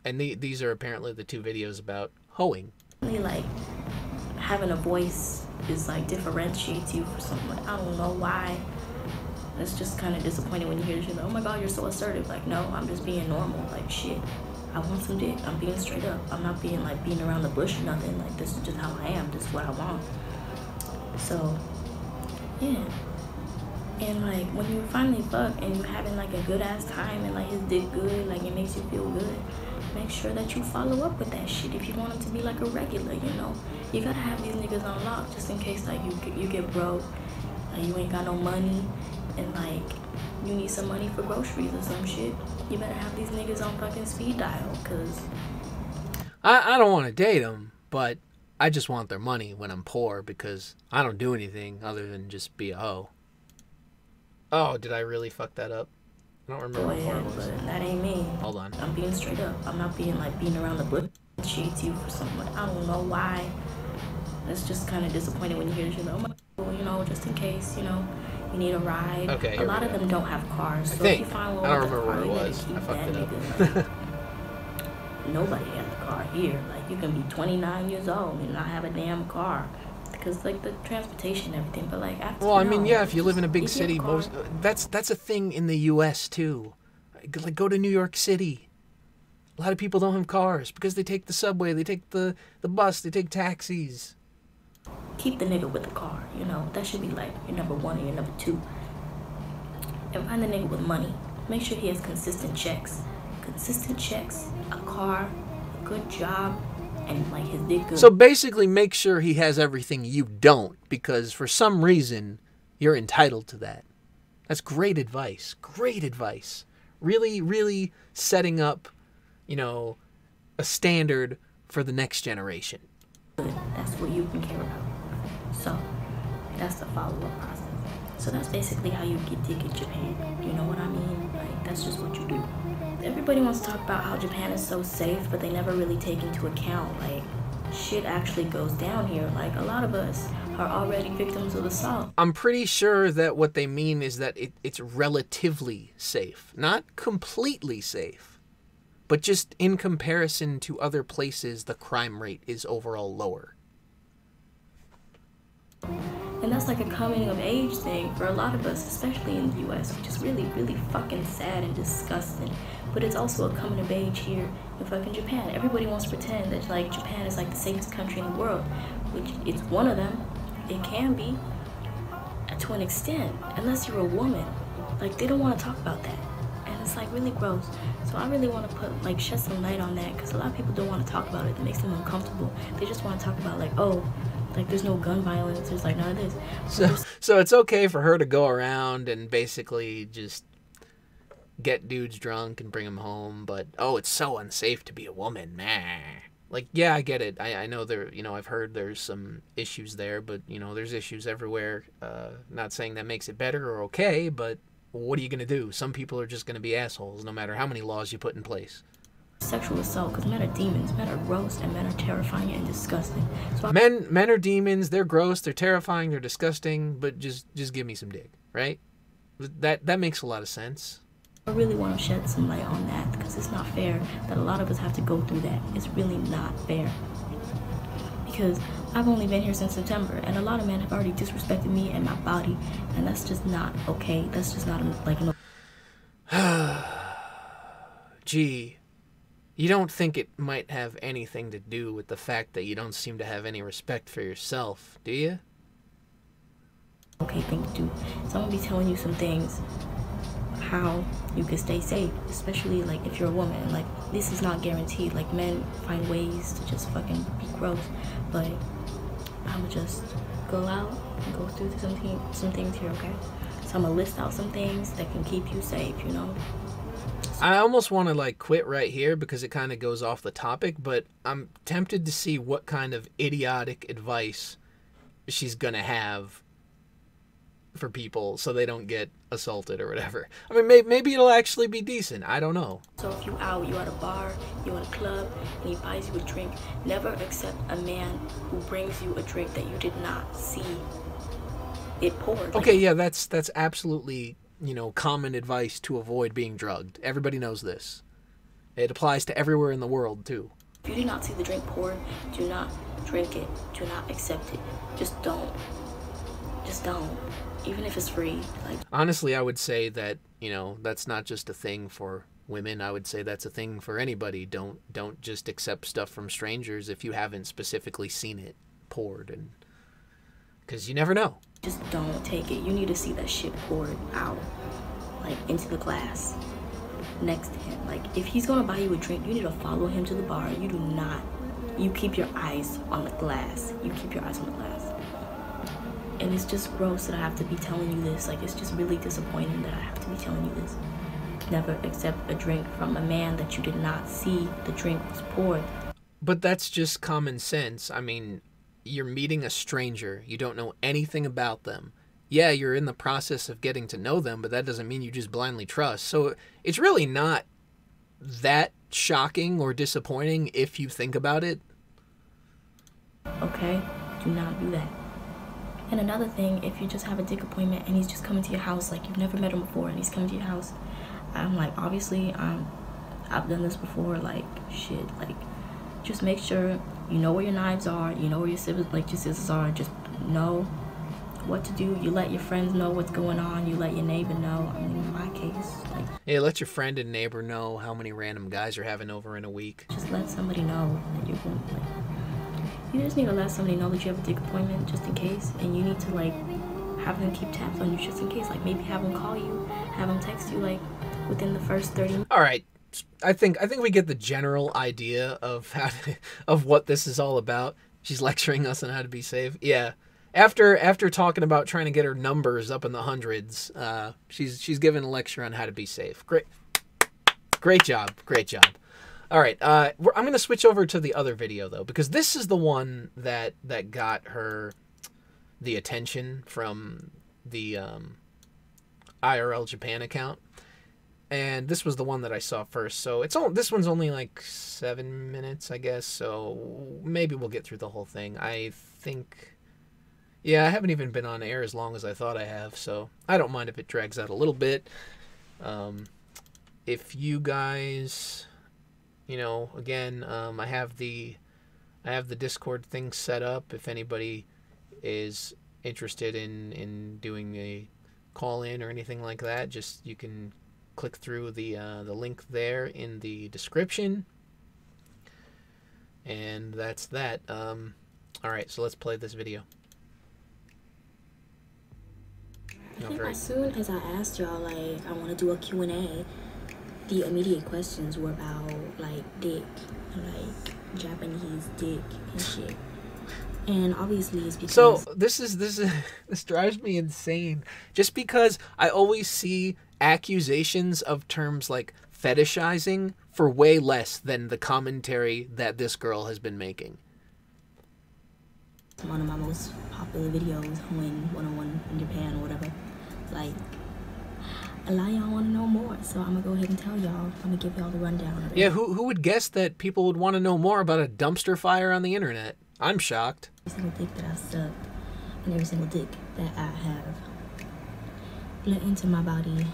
These are apparently the 2 videos about hoeing. Like, having a voice is like differentiates you for something. Like, I don't know why. It's just kind of disappointing when you hear this shit like, oh my god, you're so assertive. Like, no, I'm just being normal. Like, shit, I want some dick. I'm being straight up. I'm not being like beating around the bush or nothing. Like, this is just how I am. This is what I want. So, yeah. And like, when you finally fuck and you're having like a good ass time and like his dick good, like it makes you feel good, make sure that you follow up with that shit if you want him to be like a regular, you know. You gotta have these niggas on lock just in case like you get broke, like you ain't got no money, and like you need some money for groceries or some shit, you better have these niggas on fucking speed dial, cause I don't want to date them, but I just want their money when I'm poor because I don't do anything other than just be a hoe. Oh, did I really fuck that up? I don't remember what it was. But that ain't me. Hold on. I'm being straight up. I'm not being like beating around the bush. Shades you for someone. I don't know why. It's just kind of disappointing when you hear this shit. Like, oh my, you know, just in case, you know, you need a ride. Okay. A lot of them don't have cars. So if you find one I don't with remember a car, where it you gotta was. keep I fucked that it nigga. up. Like, nobody has a car here. Like, you can be 29 years old and not have a damn car. Because like the transportation and everything, but like after, Well, I mean, yeah, if you live in a big city, car, that's a thing in the U.S. too. Like, go to New York City. A lot of people don't have cars because they take the subway, they take the bus, they take taxis. Keep the nigga with the car, you know. That should be like your number one and your number two. And find the nigga with money. Make sure he has consistent checks. Consistent checks, a car, a good job, and like his dick good. So basically make sure he has everything you don't, because for some reason you're entitled to that. That's great advice. Great advice. Really, really setting up, you know, a standard for the next generation. That's what you can care about. So that's the follow-up process. So that's basically how you get dick in Japan. You know what I mean? Like, that's just what you do. Everybody wants to talk about how Japan is so safe, but they never really take into account, like, shit actually goes down here. Like, a lot of us are already victims of assault. I'm pretty sure that what they mean is that it's relatively safe. Not completely safe, but just in comparison to other places, the crime rate is overall lower. And that's like a coming of age thing for a lot of us, especially in the US, which is really, really fucking sad and disgusting. But it's also a coming of age here in fucking Japan. Everybody wants to pretend that like Japan is like the safest country in the world, which it's one of them. It can be, to an extent, unless you're a woman. Like, they don't want to talk about that. And it's like really gross. So I really want to put, like, shed some light on that, because a lot of people don't want to talk about it. It makes them uncomfortable. They just want to talk about, like, oh, like, there's no gun violence. There's like none of this. So it's okay for her to go around and basically just get dudes drunk and bring them home, but oh, it's so unsafe to be a woman, man. Like, yeah, I get it. I know there, you know, I've heard there's some issues there, but you know, there's issues everywhere. Not saying that makes it better or okay, but what are you gonna do? Some people are just gonna be assholes, no matter how many laws you put in place. Sexual assault, because men are demons, men are gross, and men are terrifying and disgusting. So men are demons. They're gross. They're terrifying. They're disgusting. But just give me some dick, right? That makes a lot of sense. I really want to shed some light on that, because it's not fair that a lot of us have to go through that. It's really not fair. Because I've only been here since September, and a lot of men have already disrespected me and my body, and that's just not okay. That's just not like an... Gee, you don't think it might have anything to do with the fact that you don't seem to have any respect for yourself, do you? okay thing to do. So I'm gonna be telling you some things how you can stay safe, especially like if you're a woman. Like, this is not guaranteed. Like, men find ways to just fucking be gross, but I'm gonna just go out and go through some things here, okay? So I'm gonna list out some things that can keep you safe, you know? I almost want to like quit right here because it kind of goes off the topic, but I'm tempted to see what kind of idiotic advice she's gonna have for people so they don't get assaulted or whatever. I mean, maybe it'll actually be decent. I don't know. So if you at a bar, you at a club, and he buys you a drink, never accept a man who brings you a drink that you did not see it poured. Okay, yeah, that's absolutely, you know, common advice to avoid being drugged. Everybody knows this. It applies to everywhere in the world, too. If you did not see the drink poured, do not drink it. Do not accept it. Just don't. Just don't. Even if it's free. Like, honestly, I would say that, you know, that's not just a thing for women. I would say that's a thing for anybody. Don't just accept stuff from strangers if you haven't specifically seen it poured, and because you never know. Just don't take it. You need to see that shit poured out, like, into the glass next to him. Like, if he's gonna buy you a drink, you need to follow him to the bar. You do not. You keep your eyes on the glass. You keep your eyes on the glass. And it's just gross that I have to be telling you this. Like, it's just really disappointing that I have to be telling you this. Never accept a drink from a man that you did not see the drink was poured. But that's just common sense. I mean, you're meeting a stranger. You don't know anything about them. Yeah, you're in the process of getting to know them, but that doesn't mean you just blindly trust. So it's really not that shocking or disappointing if you think about it. Okay? Do not do that. And another thing, if you just have a dick appointment and he's just coming to your house, like you've never met him before and he's coming to your house, I'm like, obviously, I've done this before, like, shit, like, just make sure you know where your knives are, you know where your scissors are, just know what to do. You let your friends know what's going on, you let your neighbor know. I mean, in my case, like, yeah, let your friend and neighbor know how many random guys you're having over in a week. just let somebody know that you're going, like, you just need to let somebody know that you have a dick appointment just in case, and you need to, like, have them keep tabs on you just in case. Like, maybe have them call you, have them text you, like, within the first 30 minutes. All right, I think we get the general idea of of what this is all about. She's lecturing us on how to be safe. Yeah, after talking about trying to get her numbers up in the hundreds, she's giving a lecture on how to be safe. Great job. All right, I'm going to switch over to the other video, though, because this is the one that got her the attention from the IRL Japan account. And this was the one that I saw first. So this one's only like 7 minutes, I guess. So maybe we'll get through the whole thing. I think... yeah, I haven't even been on air as long as I thought I have. So I don't mind if it drags out a little bit. If you guys... you know, again, I have the Discord thing set up. If anybody is interested in doing a call-in or anything like that, just you can click through the link there in the description. And that's that. All right, so let's play this video. I think as soon as I asked y'all, like, I want to do a Q&A, the immediate questions were about, like, dick, like, Japanese dick and shit. And obviously it's because... so this drives me insane. Just because I always see accusations of terms like fetishizing for way less than the commentary that this girl has been making. one of my most popular videos, Hoeing 101 in Japan or whatever, like, a lot of y'all want to know more, so I'm gonna go ahead and tell y'all. I'm gonna give y'all the rundown of it. Yeah, who would guess that people would want to know more about a dumpster fire on the internet? I'm shocked. Every single dick that I sucked and every single dick that I have let into my body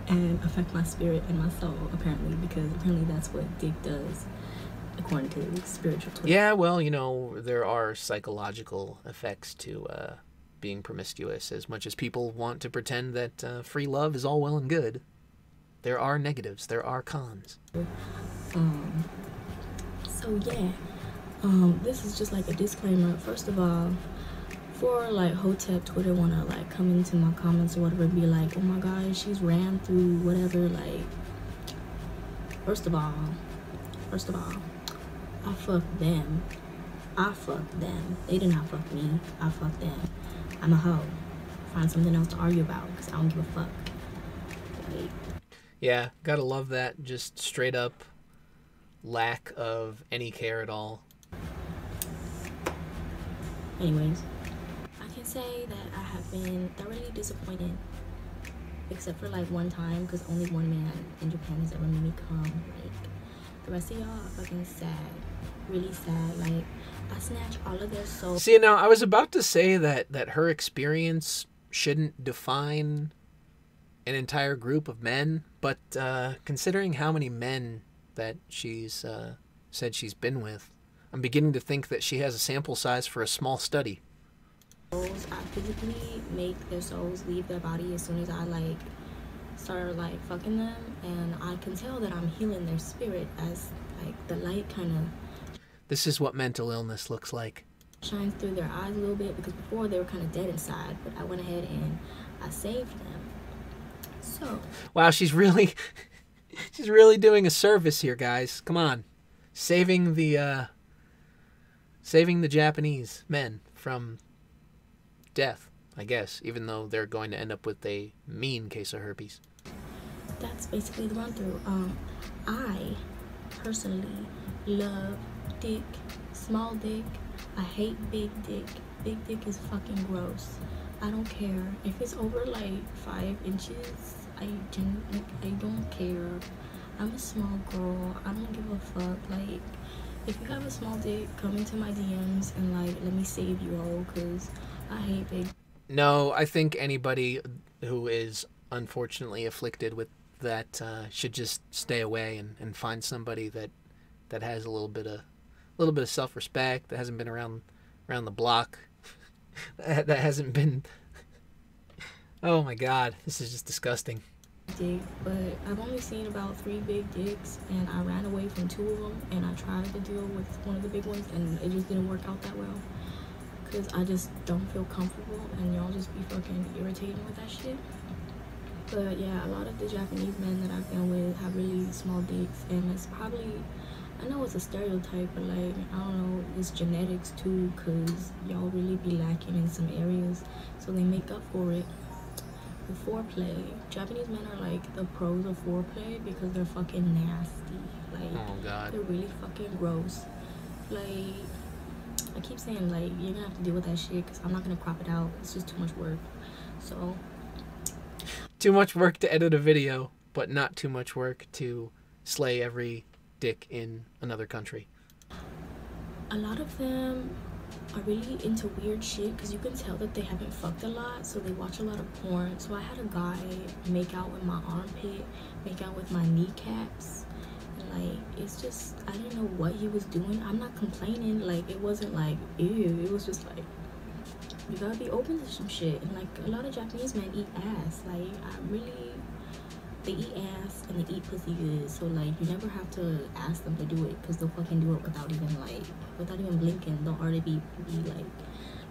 and affect my spirit and my soul, apparently, because apparently that's what dick does, according to spiritual Twitter. Yeah, well, you know, there are psychological effects to being promiscuous. As much as people want to pretend that free love is all well and good, there are negatives, there are cons. So yeah, this is just like a disclaimer. First of all, for like Hotep Twitter wanna like come into my comments or whatever and be like, oh my god, she's ran through whatever, like, first of all, I fucked them. They did not fuck me. I fucked them. I'm a hoe. Find something else to argue about because I don't give a fuck. Like, yeah, gotta love that. Just straight up lack of any care at all. anyways, I can say that I have been thoroughly disappointed, except for like one time, because only one man in Japan has ever made me come. Like, the rest of y'all are fucking sad, really sad. Like, I snatch all of their souls. See, now I was about to say that her experience shouldn't define an entire group of men, but considering how many men that she's said she's been with, I'm beginning to think that she has a sample size for a small study. I physically make their souls leave their body as soon as I like start like fucking them, and I can tell that I'm healing their spirit as like the light kind of. This is what mental illness looks like. Shines through their eyes a little bit, because before they were kind of dead inside, but I went ahead and I saved them. So. Wow, she's really doing a service here, guys. Come on, saving the Japanese men from death, I guess, even though they're going to end up with a mean case of herpes. That's basically the run through. I personally love dick, small dick. I hate big dick. Big dick is fucking gross. I don't care if it's over like 5 inches. I don't care. I'm a small girl. I don't give a fuck. Like, if you have a small dick, come into my DMs and like let me save you all, cause I hate big. No, I think anybody who is unfortunately afflicted with that should just stay away and find somebody that has a little bit of self-respect, that hasn't been around the block, that hasn't been. Oh my God, this is just disgusting. Dick, but I've only seen about 3 big dicks, and I ran away from 2 of them, and I tried to deal with one of the big ones, and it just didn't work out that well, because I just don't feel comfortable, and y'all just be fucking irritating with that shit. But yeah, a lot of the Japanese men that I've been with have really small dicks, and it's probably, I know it's a stereotype, but like, I don't know, it's genetics too, because y'all really be lacking in some areas, so they make up for it. Foreplay. Japanese men are like the pros of foreplay because they're fucking nasty. Like, oh God, they're really fucking gross. Like, I keep saying like you're gonna have to deal with that shit because I'm not gonna crop it out. It's just too much work. So too much work to edit a video, but not too much work to slay every dick in another country. A lot of them are really into weird shit because you can tell that they haven't fucked a lot, so they watch a lot of porn. So I had a guy make out with my armpit, make out with my kneecaps, and like, it's just, I didn't know what he was doing. I'm not complaining, like, it wasn't like ew, it was just like, you gotta be open to some shit. And like, a lot of Japanese men eat ass. Like, they eat ass and they eat pussy good, so like you never have to ask them to do it because they'll fucking do it without even blinking. They'll already be like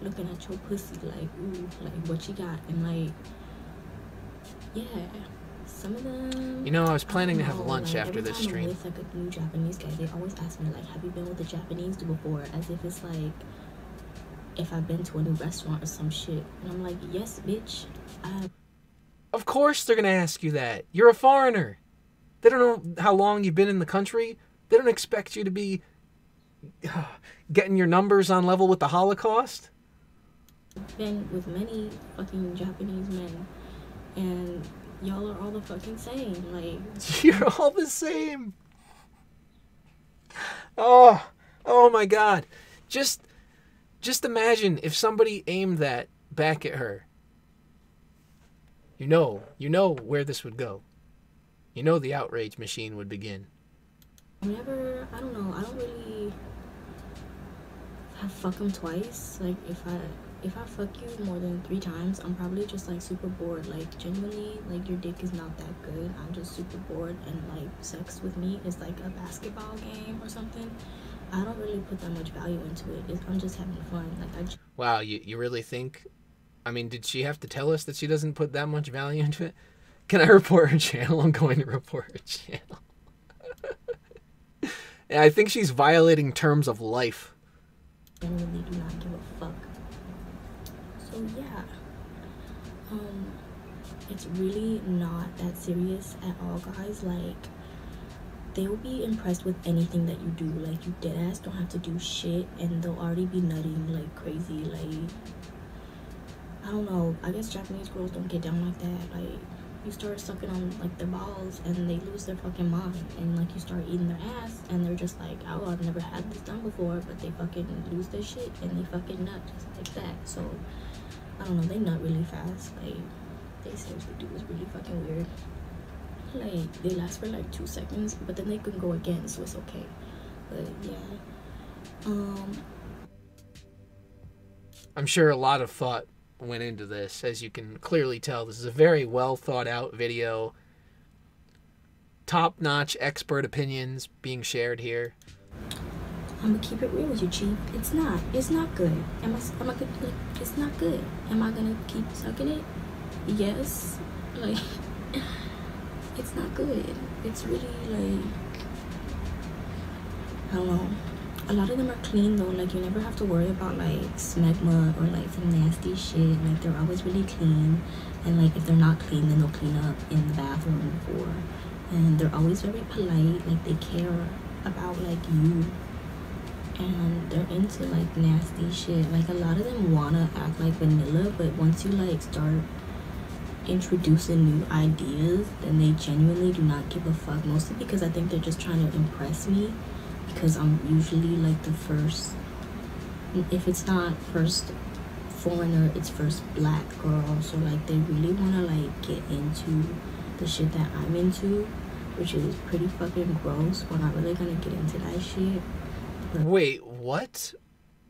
looking at your pussy like, ooh, like what you got. And like, yeah, some of them, you know, I was planning to have lunch like, after this stream. Every time I'm with like a new Japanese guy, they always ask me like, have you been with a Japanese dude before, as if it's like if I've been to a new restaurant or some shit. And I'm like, yes bitch, Of course they're going to ask you that. You're a foreigner. They don't know how long you've been in the country. They don't expect you to be getting your numbers on level with the Holocaust. I've been with many fucking Japanese men, and y'all are all the fucking same. Like, you're all the same. Oh my God. Just imagine if somebody aimed that back at her. You know where this would go. You know the outrage machine would begin. Whenever, I don't know, I don't really have fuck them twice. Like, if I fuck you more than 3 times, I'm probably just like super bored. Like, genuinely, like, your dick is not that good. I'm just super bored, and like, sex with me is like a basketball game or something. I don't really put that much value into it. I'm just having fun. Like, wow, you really think? I mean, did she have to tell us that she doesn't put that much value into it? Can I report her channel? I'm going to report her channel. And I think she's violating terms of life. I really do not give a fuck. So yeah, it's really not that serious at all, guys. Like, they will be impressed with anything that you do. Like, you deadass don't have to do shit, and they'll already be nutting like crazy. Like, I don't know, I guess Japanese girls don't get down like that. Like, you start sucking on like their balls and they lose their fucking mind, and like you start eating their ass and they're just like, oh, I've never had this done before, but they fucking lose their shit and they fucking nut just like that. So I don't know, they nut really fast. Like, they seriously do. It's really fucking weird. Like, they last for like 2 seconds, but then they can go again, so it's okay. But yeah, I'm sure a lot of thought went into this. As you can clearly tell, this is a very well thought out video. Top-notch expert opinions being shared here. I'm gonna keep it real with you, Chief. It's not good. Am I gonna, like, it's not good. Am I gonna keep sucking it? Yes. Like, it's not good. It's really like, I don't know. a lot of them are clean though. Like, you never have to worry about like smegma or like some nasty shit. Like, they're always really clean. And like, if they're not clean, then they'll clean up in the bathroom before. And they're always very polite. Like, they care about like you. And they're into like nasty shit. Like, a lot of them wanna act like vanilla, but once you like start introducing new ideas, then they genuinely do not give a fuck. Mostly because I think they're just trying to impress me, because I'm usually like the first, if it's not first foreigner, it's first black girl. So like, they really want to like get into the shit that I'm into, which is pretty fucking gross. We're not really gonna get into that shit. But Wait, what?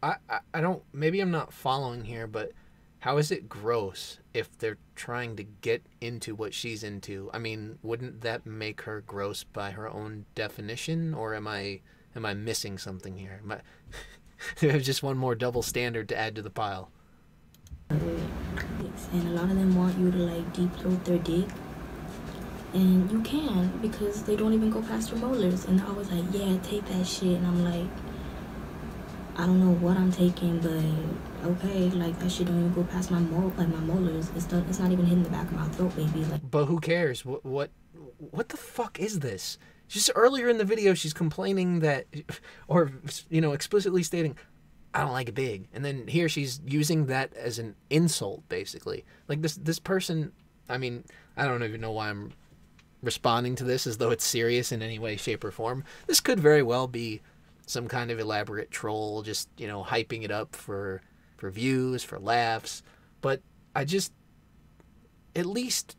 I don't, maybe I'm not following here, but how is it gross if they're trying to get into what she's into? I mean, wouldn't that make her gross by her own definition, or am I missing something here? There's just one more double standard to add to the pile. and a lot of them want you to like deep throat their dick, and you can, because they don't even go past their molars, and they're always like, yeah, take that shit. And I'm like, I don't know what I'm taking, but okay, like, that shit don't even go past my molars. It's not even hitting the back of my throat, baby. Like, But who cares? What the fuck is this? Just earlier in the video, she's complaining that, or, you know, explicitly stating, I don't like it big. And then here she's using that as an insult, basically. Like, this person, I mean, I don't even know why I'm responding to this as though it's serious in any way, shape, or form. This could very well be some kind of elaborate troll, just, you know, hyping it up for views, for laughs. But I just, at least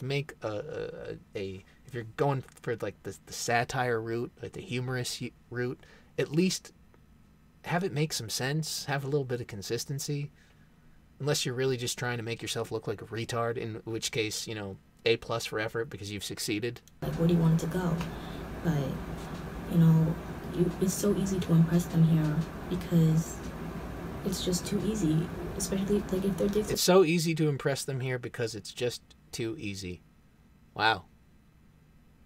make a if you're going for like the satire route, like the humorous route, at least have it make some sense, have a little bit of consistency. Unless you're really just trying to make yourself look like a retard, in which case, you know, A+ for effort because you've succeeded. like, where do you want it to go? But, you know, it's so easy to impress them here, because it's just too easy. Especially like if they're dicks. It's so easy to impress them here because it's just too easy. Wow.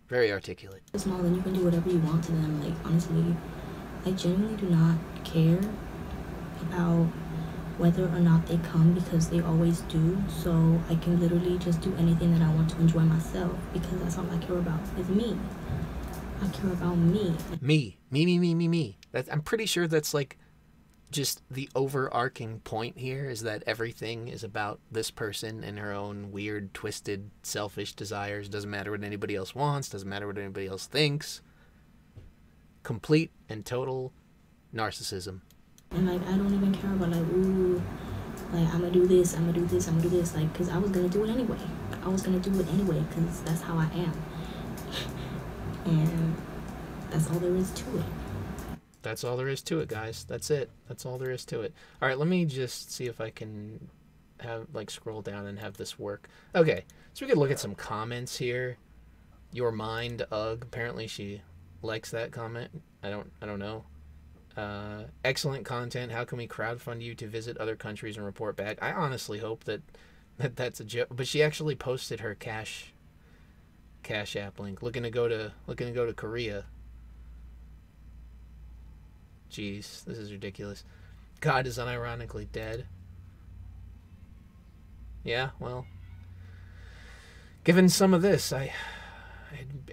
Very articulate. Small, then you can do whatever you want to them. Like, honestly, I genuinely do not care about whether or not they come, because they always do. So I can literally just do anything that I want to enjoy myself, because that's all I care about is me. I care about me. Me. I'm pretty sure that's like just the overarching point here, is that everything is about this person and her own weird, twisted, selfish desires. Doesn't matter what anybody else wants. Doesn't matter what anybody else thinks. Complete and total narcissism. And like, I don't even care about like, ooh, like, I'm gonna do this, I'm gonna do this, I'm gonna do this. Like, because I was gonna do it anyway. I was gonna do it anyway, because that's how I am. And that's all there is to it. That's all there is to it, guys. That's it. That's all there is to it. All right, let me just see if I can have, like, scroll down and have this work. Okay, so we could look at some comments here. Your mind, ugh. Apparently she likes that comment. I don't know. Excellent content. How can we crowdfund you to visit other countries and report back? I honestly hope that's a joke. But she actually posted her Cash App link. Looking to go to Korea. Jeez, this is ridiculous. God is unironically dead. Yeah, well, given some of this, I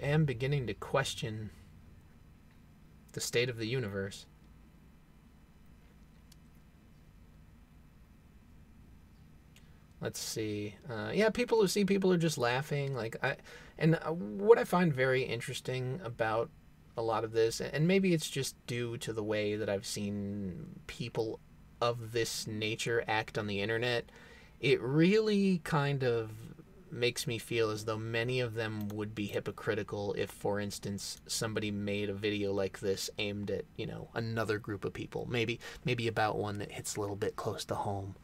am beginning to question the state of the universe. Let's see. Yeah, people are just laughing. Like, what I find very interesting about a lot of this, and maybe it's just due to the way that I've seen people of this nature act on the internet, it really kind of makes me feel as though many of them would be hypocritical if, for instance, somebody made a video like this aimed at, you know, another group of people, maybe about one that hits a little bit close to home.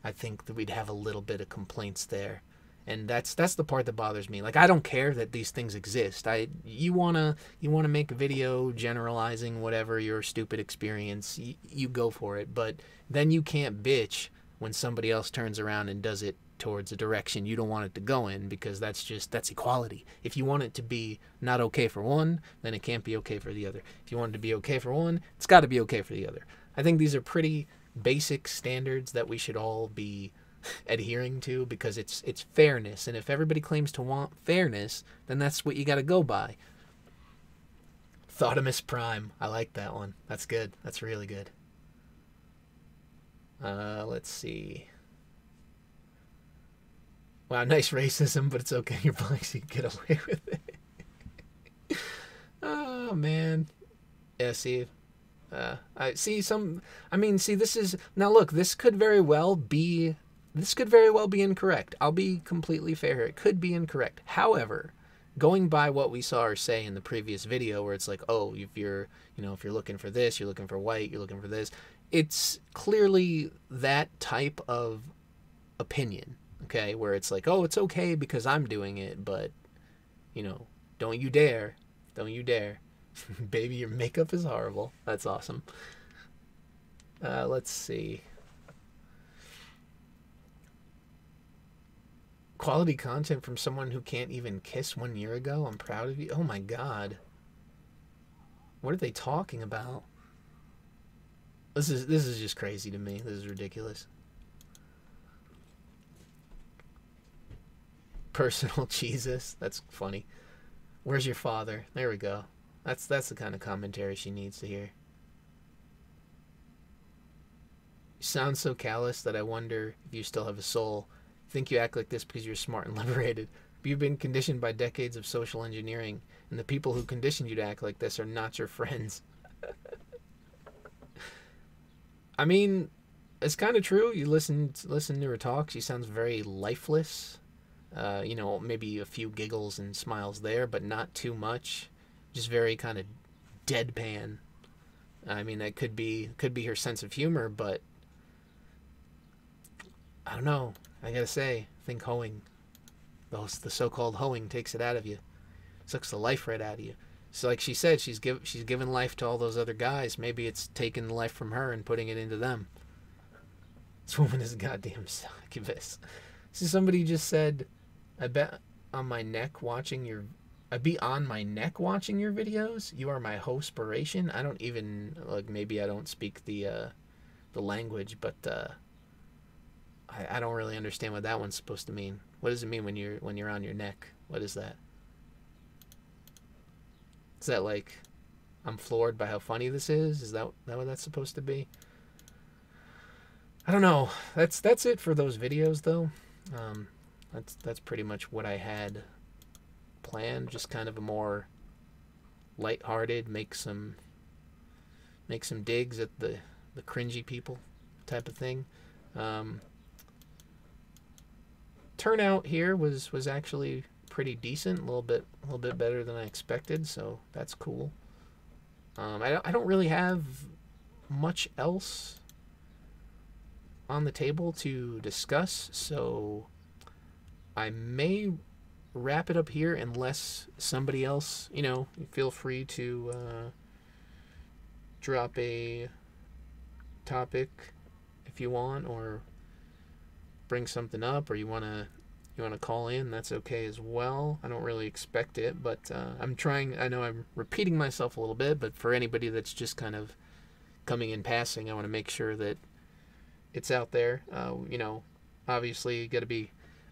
I think that we'd have a little bit of complaints there. And that's the part that bothers me. Like, I don't care that these things exist. You wanna make a video generalizing whatever your stupid experience, you go for it. But then you can't bitch when somebody else turns around and does it towards a direction you don't want it to go in, because that's equality. If you want it to be not okay for one, then it can't be okay for the other. If you want it to be okay for one, it's got to be okay for the other. I think these are pretty basic standards that we should all be adhering to, because it's fairness, and if everybody claims to want fairness, then that's what you got to go by. Thoughtimus Prime, I like that one. That's good. That's really good. Let's see. Wow, nice racism, but it's okay. You're black, so you can get away with it. Oh man. Yeah, see. I see some. I mean, see, this is now. Look, this could very well be. This could very well be incorrect. I'll be completely fair here. It could be incorrect. However, going by what we saw her say in the previous video, where it's like, oh, if you're looking for this, you're looking for white, you're looking for this. It's clearly that type of opinion, okay, where it's like, oh, it's okay because I'm doing it, but, don't you dare. Don't you dare. Baby, your makeup is horrible. That's awesome. Let's see. Quality content from someone who can't even kiss 1 year ago. I'm proud of you. Oh my God. What are they talking about? This is just crazy to me. This is ridiculous. Personal Jesus. That's funny. Where's your father? There we go. That's the kind of commentary she needs to hear. You sound so callous that I wonder if you still have a soul. I think you act like this because you're smart and liberated. But you've been conditioned by decades of social engineering, and the people who conditioned you to act like this are not your friends. I mean, it's kind of true. You listen to her talk. She sounds very lifeless. Maybe a few giggles and smiles there, but not too much. Just very kind of deadpan. I mean, that could be her sense of humor, but I don't know. I gotta say, I think Hoeing, the so-called Hoeing, takes it out of you. Sucks the life right out of you. So like she said, she's given life to all those other guys. Maybe it's taking life from her and putting it into them. This woman is a goddamn succubus. So somebody just said, I be on my neck watching your videos. You are my hospiration. I don't even, maybe I don't speak the language, but I don't really understand what that one's supposed to mean. What does it mean when you're on your neck? What is that? Is that like, I'm floored by how funny this is? Is that what that's supposed to be? I don't know. That's it for those videos, though. That's pretty much what I had planned. Just kind of a more lighthearted, make some digs at the cringy people type of thing. Turnout here was actually pretty decent, a little bit better than I expected, so that's cool. I don't really have much else on the table to discuss, so I may wrap it up here unless somebody else, feel free to drop a topic if you want, or bring something up, or you want to call in, that's okay as well. I don't really expect it, but I'm trying. I know I'm repeating myself a little bit, but for anybody that's just kind of coming in passing, I want to make sure that it's out there. Obviously you got to be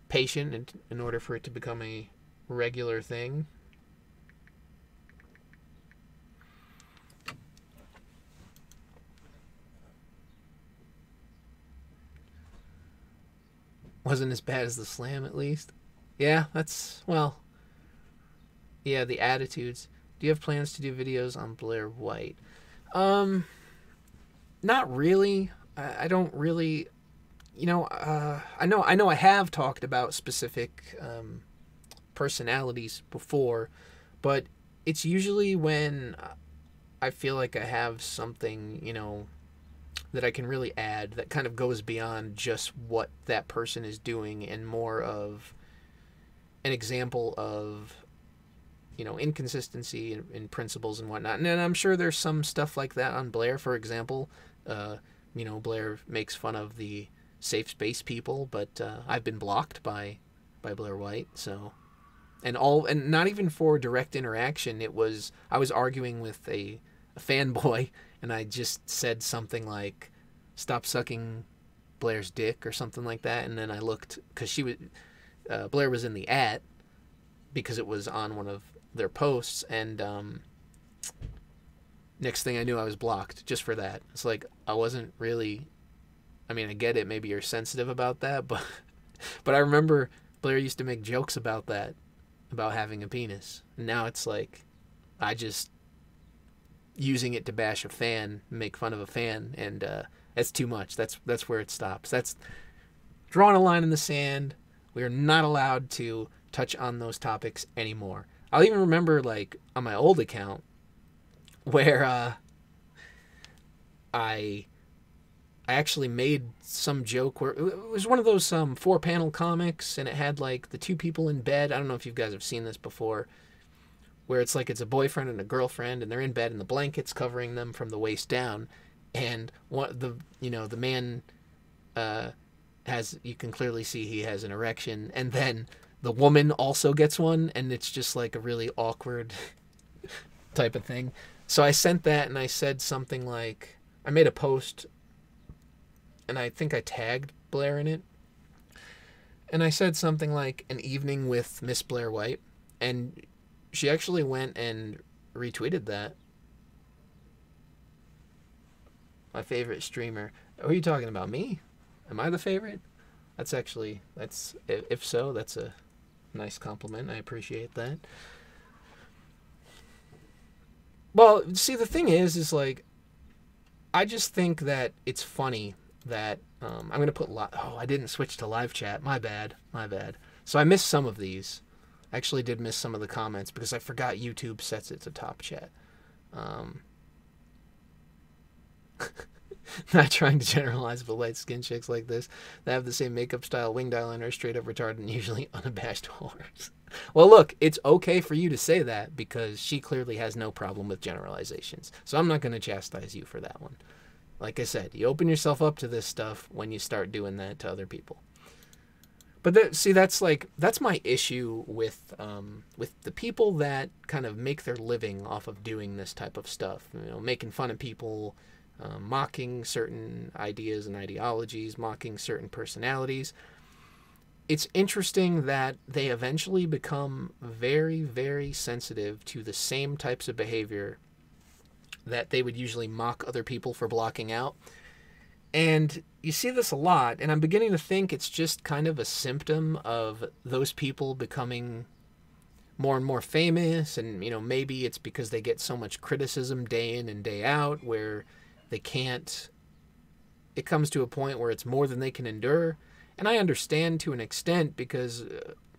patient in order for it to become a regular thing. Wasn't as bad as the slam, at least. Yeah, yeah, the attitudes. Do you have plans to do videos on Blair White? Not really. I don't really, I know I have talked about specific personalities before, but it's usually when I feel like I have something, that I can really add that kind of goes beyond just what that person is doing, and more of an example of, inconsistency in principles and whatnot. And I'm sure there's some stuff like that on Blair. For example, Blair makes fun of the safe space people, but I've been blocked by Blair White. So, and not even for direct interaction. I was arguing with a fanboy, and I just said something like, "Stop sucking Blair's dick" or something like that, and then I looked because Blair was in the because it was on one of their posts, and next thing I knew, I was blocked just for that. It's like, I wasn't really, I mean, I get it, maybe you're sensitive about that, but I remember Blair used to make jokes about that, about having a penis. And now it's like, I just using it to bash a fan, make fun of a fan, and that's too much. That's where it stops. That's drawing a line in the sand. We are not allowed to touch on those topics anymore. I'll even remember, like, on my old account, where I actually made some joke where it was one of those 4-panel comics, and it had like the two people in bed. I don't know if you guys have seen this before, where it's like it's a boyfriend and a girlfriend, and they're in bed, and the blanket's covering them from the waist down, and the man you can clearly see he has an erection, and then the woman also gets one, and it's just like a really awkward type of thing. So I sent that, and I said something like, I made a post, and I think I tagged Blair in it, and I said something like, "An evening with Miss Blair White," and she actually went and retweeted that. My favorite streamer. Who are you talking about? Me? Am I the favorite? If so, that's a nice compliment. I appreciate that. Well, see, the thing is like, I just think that it's funny that I'm going to put I didn't switch to live chat. My bad. So I missed some of these. I actually did miss some of the comments because I forgot YouTube sets it to top chat. Not trying to generalize, but light skinned chicks like this that have the same makeup style, winged eyeliner, straight up retarded, and usually unabashed whores. Well, look, it's okay for you to say that because she clearly has no problem with generalizations. So I'm not going to chastise you for that one. Like I said, you open yourself up to this stuff when you start doing that to other people. But that's my issue with the people that kind of make their living off of doing this type of stuff. Making fun of people, mocking certain ideas and ideologies, mocking certain personalities. It's interesting that they eventually become very, very sensitive to the same types of behavior that they would usually mock other people for blocking out. And you see this a lot, and I'm beginning to think it's just kind of a symptom of those people becoming more and more famous, and maybe it's because they get so much criticism day in and day out where it comes to a point where it's more than they can endure. And I understand to an extent because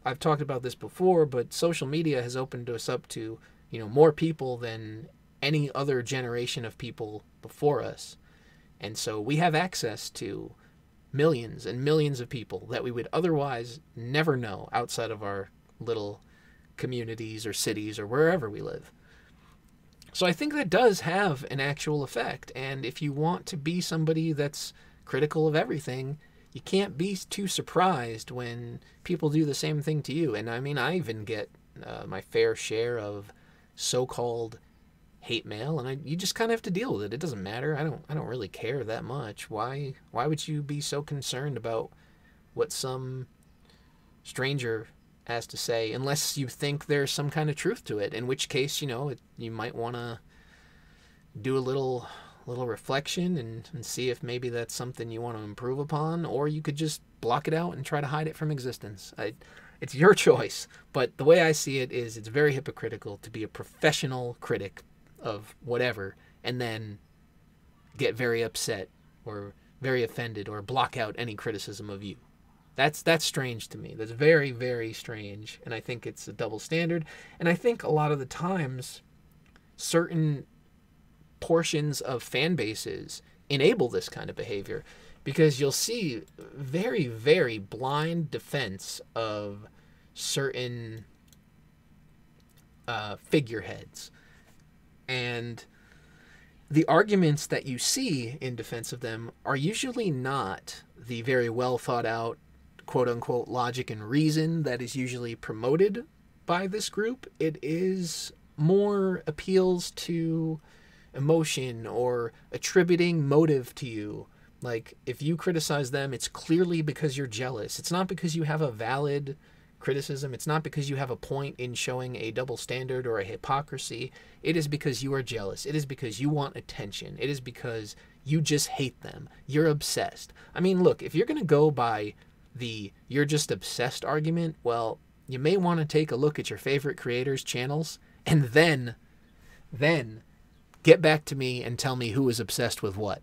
I've talked about this before, but social media has opened us up to, more people than any other generation of people before us. And so we have access to millions and millions of people that we would otherwise never know outside of our little communities or cities or wherever we live. So I think that does have an actual effect. And if you want to be somebody that's critical of everything, you can't be too surprised when people do the same thing to you. And I mean, I even get my fair share of so-called hate mail, and you just kind of have to deal with it. It doesn't matter. I don't really care that much. Why would you be so concerned about what some stranger has to say, unless you think there's some kind of truth to it, in which case, you might want to do a little reflection and see if maybe that's something you want to improve upon, or you could just block it out and try to hide it from existence. It's your choice, but the way I see it is it's very hypocritical to be a professional critic of whatever and then get very upset or very offended or block out any criticism of you. That's strange to me. That's very, very strange, and I think it's a double standard. And I think a lot of the times certain portions of fan bases enable this kind of behavior, because you'll see very, very blind defense of certain figureheads. And the arguments that you see in defense of them are usually not the very well thought out quote unquote logic and reason that is usually promoted by this group. It is more appeals to emotion or attributing motive to you. Like, if you criticize them, it's clearly because you're jealous. It's not because you have a valid criticism. It's not because you have a point in showing a double standard or a hypocrisy. It is because you are jealous. It is because you want attention. It is because you just hate them. You're obsessed. I mean, look, if you're going to go by the you're just obsessed argument, well, you may want to take a look at your favorite creators' channels and then get back to me and tell me who is obsessed with what.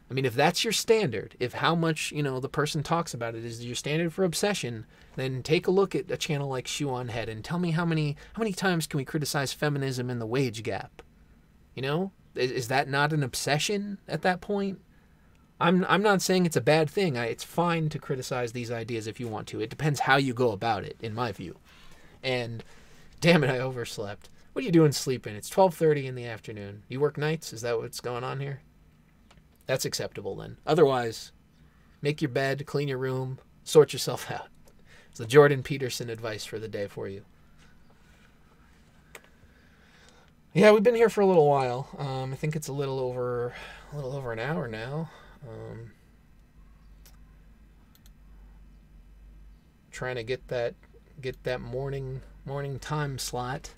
I mean, if that's your standard, if how much, the person talks about it is your standard for obsession, then take a look at a channel like Shoe on Head and tell me how many times can we criticize feminism and the wage gap? Is that not an obsession at that point? I'm not saying it's a bad thing. It's fine to criticize these ideas if you want to. It depends how you go about it, in my view. And damn it, I overslept. What are you doing sleeping? It's 12:30 in the afternoon. You work nights? Is that what's going on here? That's acceptable then. Otherwise, make your bed, clean your room, sort yourself out. It's the Jordan Peterson advice for the day for you. Yeah, we've been here for a little while. I think it's a little over an hour now. Trying to get that morning time slot.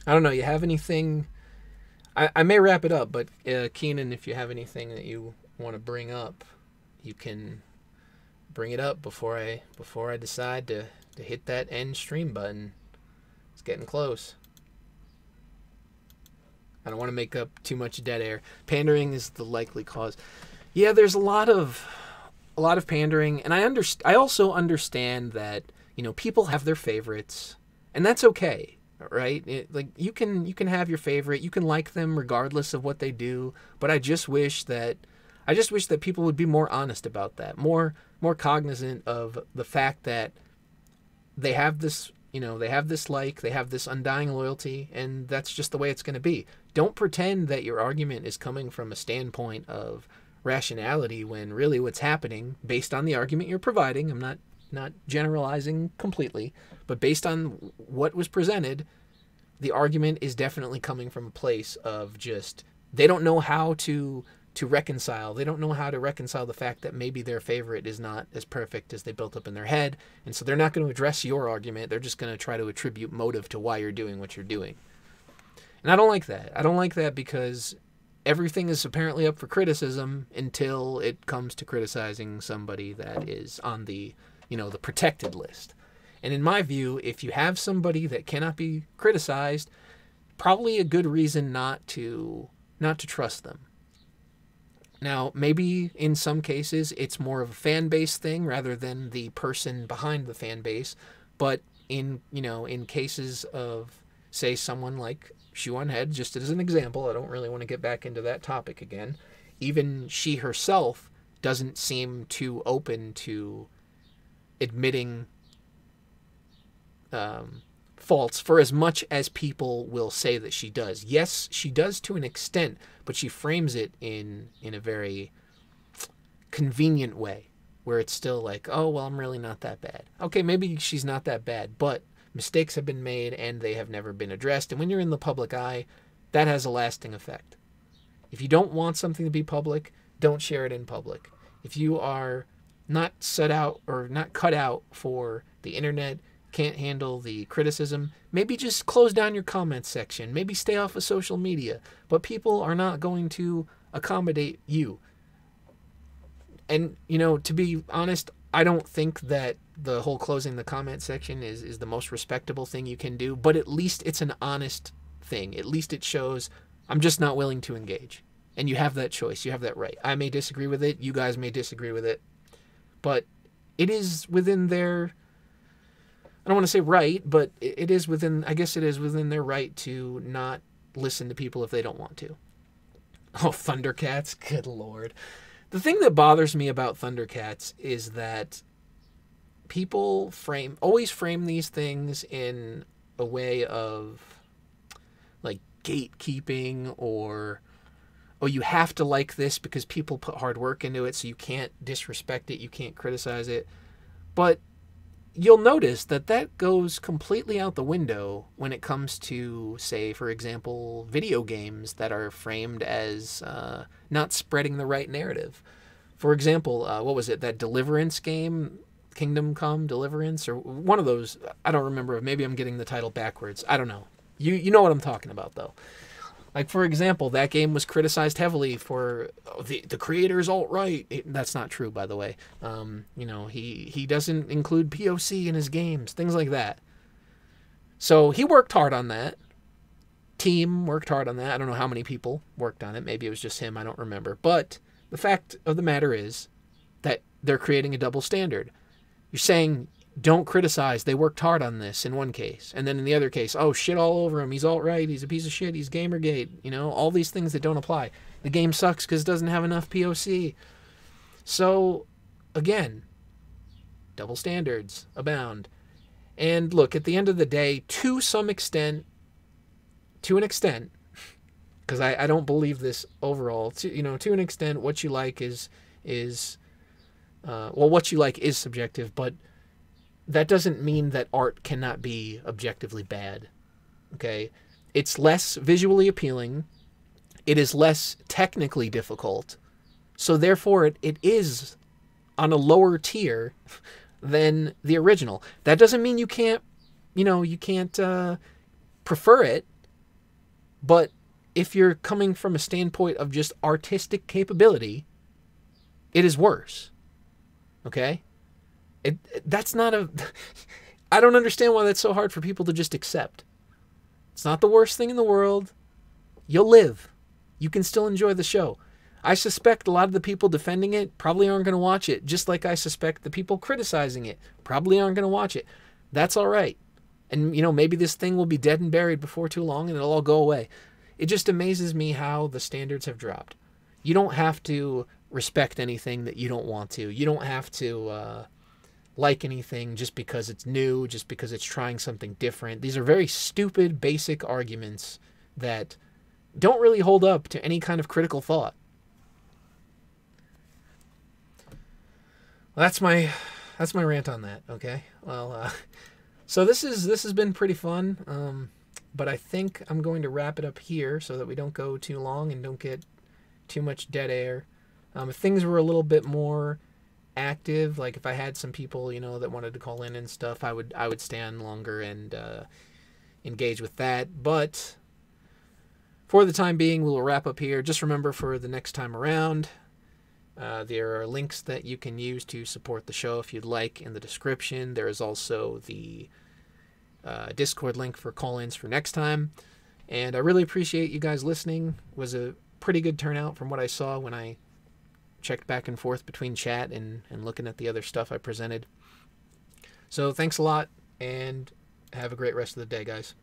I don't know. You have anything? I may wrap it up, but Keenan, if you have anything that you want to bring up, you can bring it up before I decide to hit that end stream button. It's getting close. I don't want to make up too much dead air. Pandering is the likely cause. Yeah, there's a lot of pandering, and I also understand that people have their favorites, and that's okay. Right? You can have your favorite. You can like them regardless of what they do. But I just wish that people would be more honest about that. More cognizant of the fact that they have this, they have this undying loyalty, and that's just the way it's going to be. Don't pretend that your argument is coming from a standpoint of rationality when really what's happening, based on the argument you're providing, I'm not generalizing completely, but based on what was presented, the argument is definitely coming from a place of just, they don't know how to reconcile. They don't know how to reconcile the fact that maybe their favorite is not as perfect as they built up in their head, and so they're not going to address your argument. They're just going to try to attribute motive to why you're doing what you're doing. And I don't like that. I don't like that because everything is apparently up for criticism until it comes to criticizing somebody that is on the the protected list. And in my view, if you have somebody that cannot be criticized, probably a good reason not to trust them. Now, maybe in some cases it's more of a fan base thing rather than the person behind the fan base, but in cases of, say, someone like Shoe on Head, just as an example, I don't really want to get back into that topic again, even she herself doesn't seem too open to admitting faults for as much as people will say that she does. Yes, she does to an extent, but she frames it in a very convenient way where it's still like, oh, well, I'm really not that bad. Okay, maybe she's not that bad, but mistakes have been made and they have never been addressed. And when you're in the public eye, that has a lasting effect. If you don't want something to be public, don't share it in public. If you are not set out or not cut out for the internet, can't handle the criticism, maybe just close down your comments section. Maybe stay off of social media. But people are not going to accommodate you. And, to be honest, I don't think that the whole closing the comment section is the most respectable thing you can do, but at least it's an honest thing. At least it shows I'm just not willing to engage. And you have that choice. You have that right. I may disagree with it. You guys may disagree with it. But it is within their, I don't want to say right, but it is within, I guess it is within their right to not listen to people if they don't want to. Oh, Thundercats, good lord. The thing that bothers me about Thundercats is that people always frame these things in a way of like gatekeeping or oh, you have to like this because people put hard work into it, so you can't disrespect it, you can't criticize it. But you'll notice that that goes completely out the window when it comes to, say, for example, video games that are framed as not spreading the right narrative. For example, what was it, that Deliverance game, Kingdom Come Deliverance, or one of those, I don't remember, maybe I'm getting the title backwards, I don't know. You know what I'm talking about, though. Like, for example, that game was criticized heavily for the creator's alt-right. That's not true, by the way. You know, he doesn't include POC in his games, things like that. So he worked hard on that. Team worked hard on that. I don't know how many people worked on it. Maybe it was just him. I don't remember. But the fact of the matter is that they're creating a double standard. You're saying, don't criticize, they worked hard on this in one case. And then in the other case, oh, shit all over him, he's alt-right, he's a piece of shit, he's Gamergate. You know, all these things that don't apply. The game sucks because it doesn't have enough POC. So, again, double standards abound. And look, at the end of the day, to an extent, because I don't believe this overall, to an extent, what you like is what you like is subjective, but that doesn't mean that art cannot be objectively bad, okay? It's less visually appealing. It is less technically difficult. So therefore, it is on a lower tier than the original. That doesn't mean you can't prefer it. But if you're coming from a standpoint of just artistic capability, it is worse, okay? That's not a... I don't understand why that's so hard for people to just accept. It's not the worst thing in the world. You'll live. You can still enjoy the show. I suspect a lot of the people defending it probably aren't going to watch it, just like I suspect the people criticizing it probably aren't going to watch it. That's all right. And, maybe this thing will be dead and buried before too long and it'll all go away. It just amazes me how the standards have dropped. You don't have to respect anything that you don't want to. You don't have to... like anything just because it's new, just because it's trying something different. These are very stupid, basic arguments that don't really hold up to any kind of critical thought. Well, that's my rant on that, okay? Well, so this has been pretty fun, but I think I'm going to wrap it up here so that we don't go too long and don't get too much dead air. If things were a little bit more active, like if I had some people that wanted to call in and stuff, I would stay on longer and engage with that. But for the time being, we'll wrap up here. Just remember, for the next time around, there are links that you can use to support the show if you'd like in the description. There is also the Discord link for call-ins for next time, and I really appreciate you guys listening. It was a pretty good turnout from what I saw when I checked back and forth between chat and looking at the other stuff I presented. So thanks a lot, and have a great rest of the day, guys.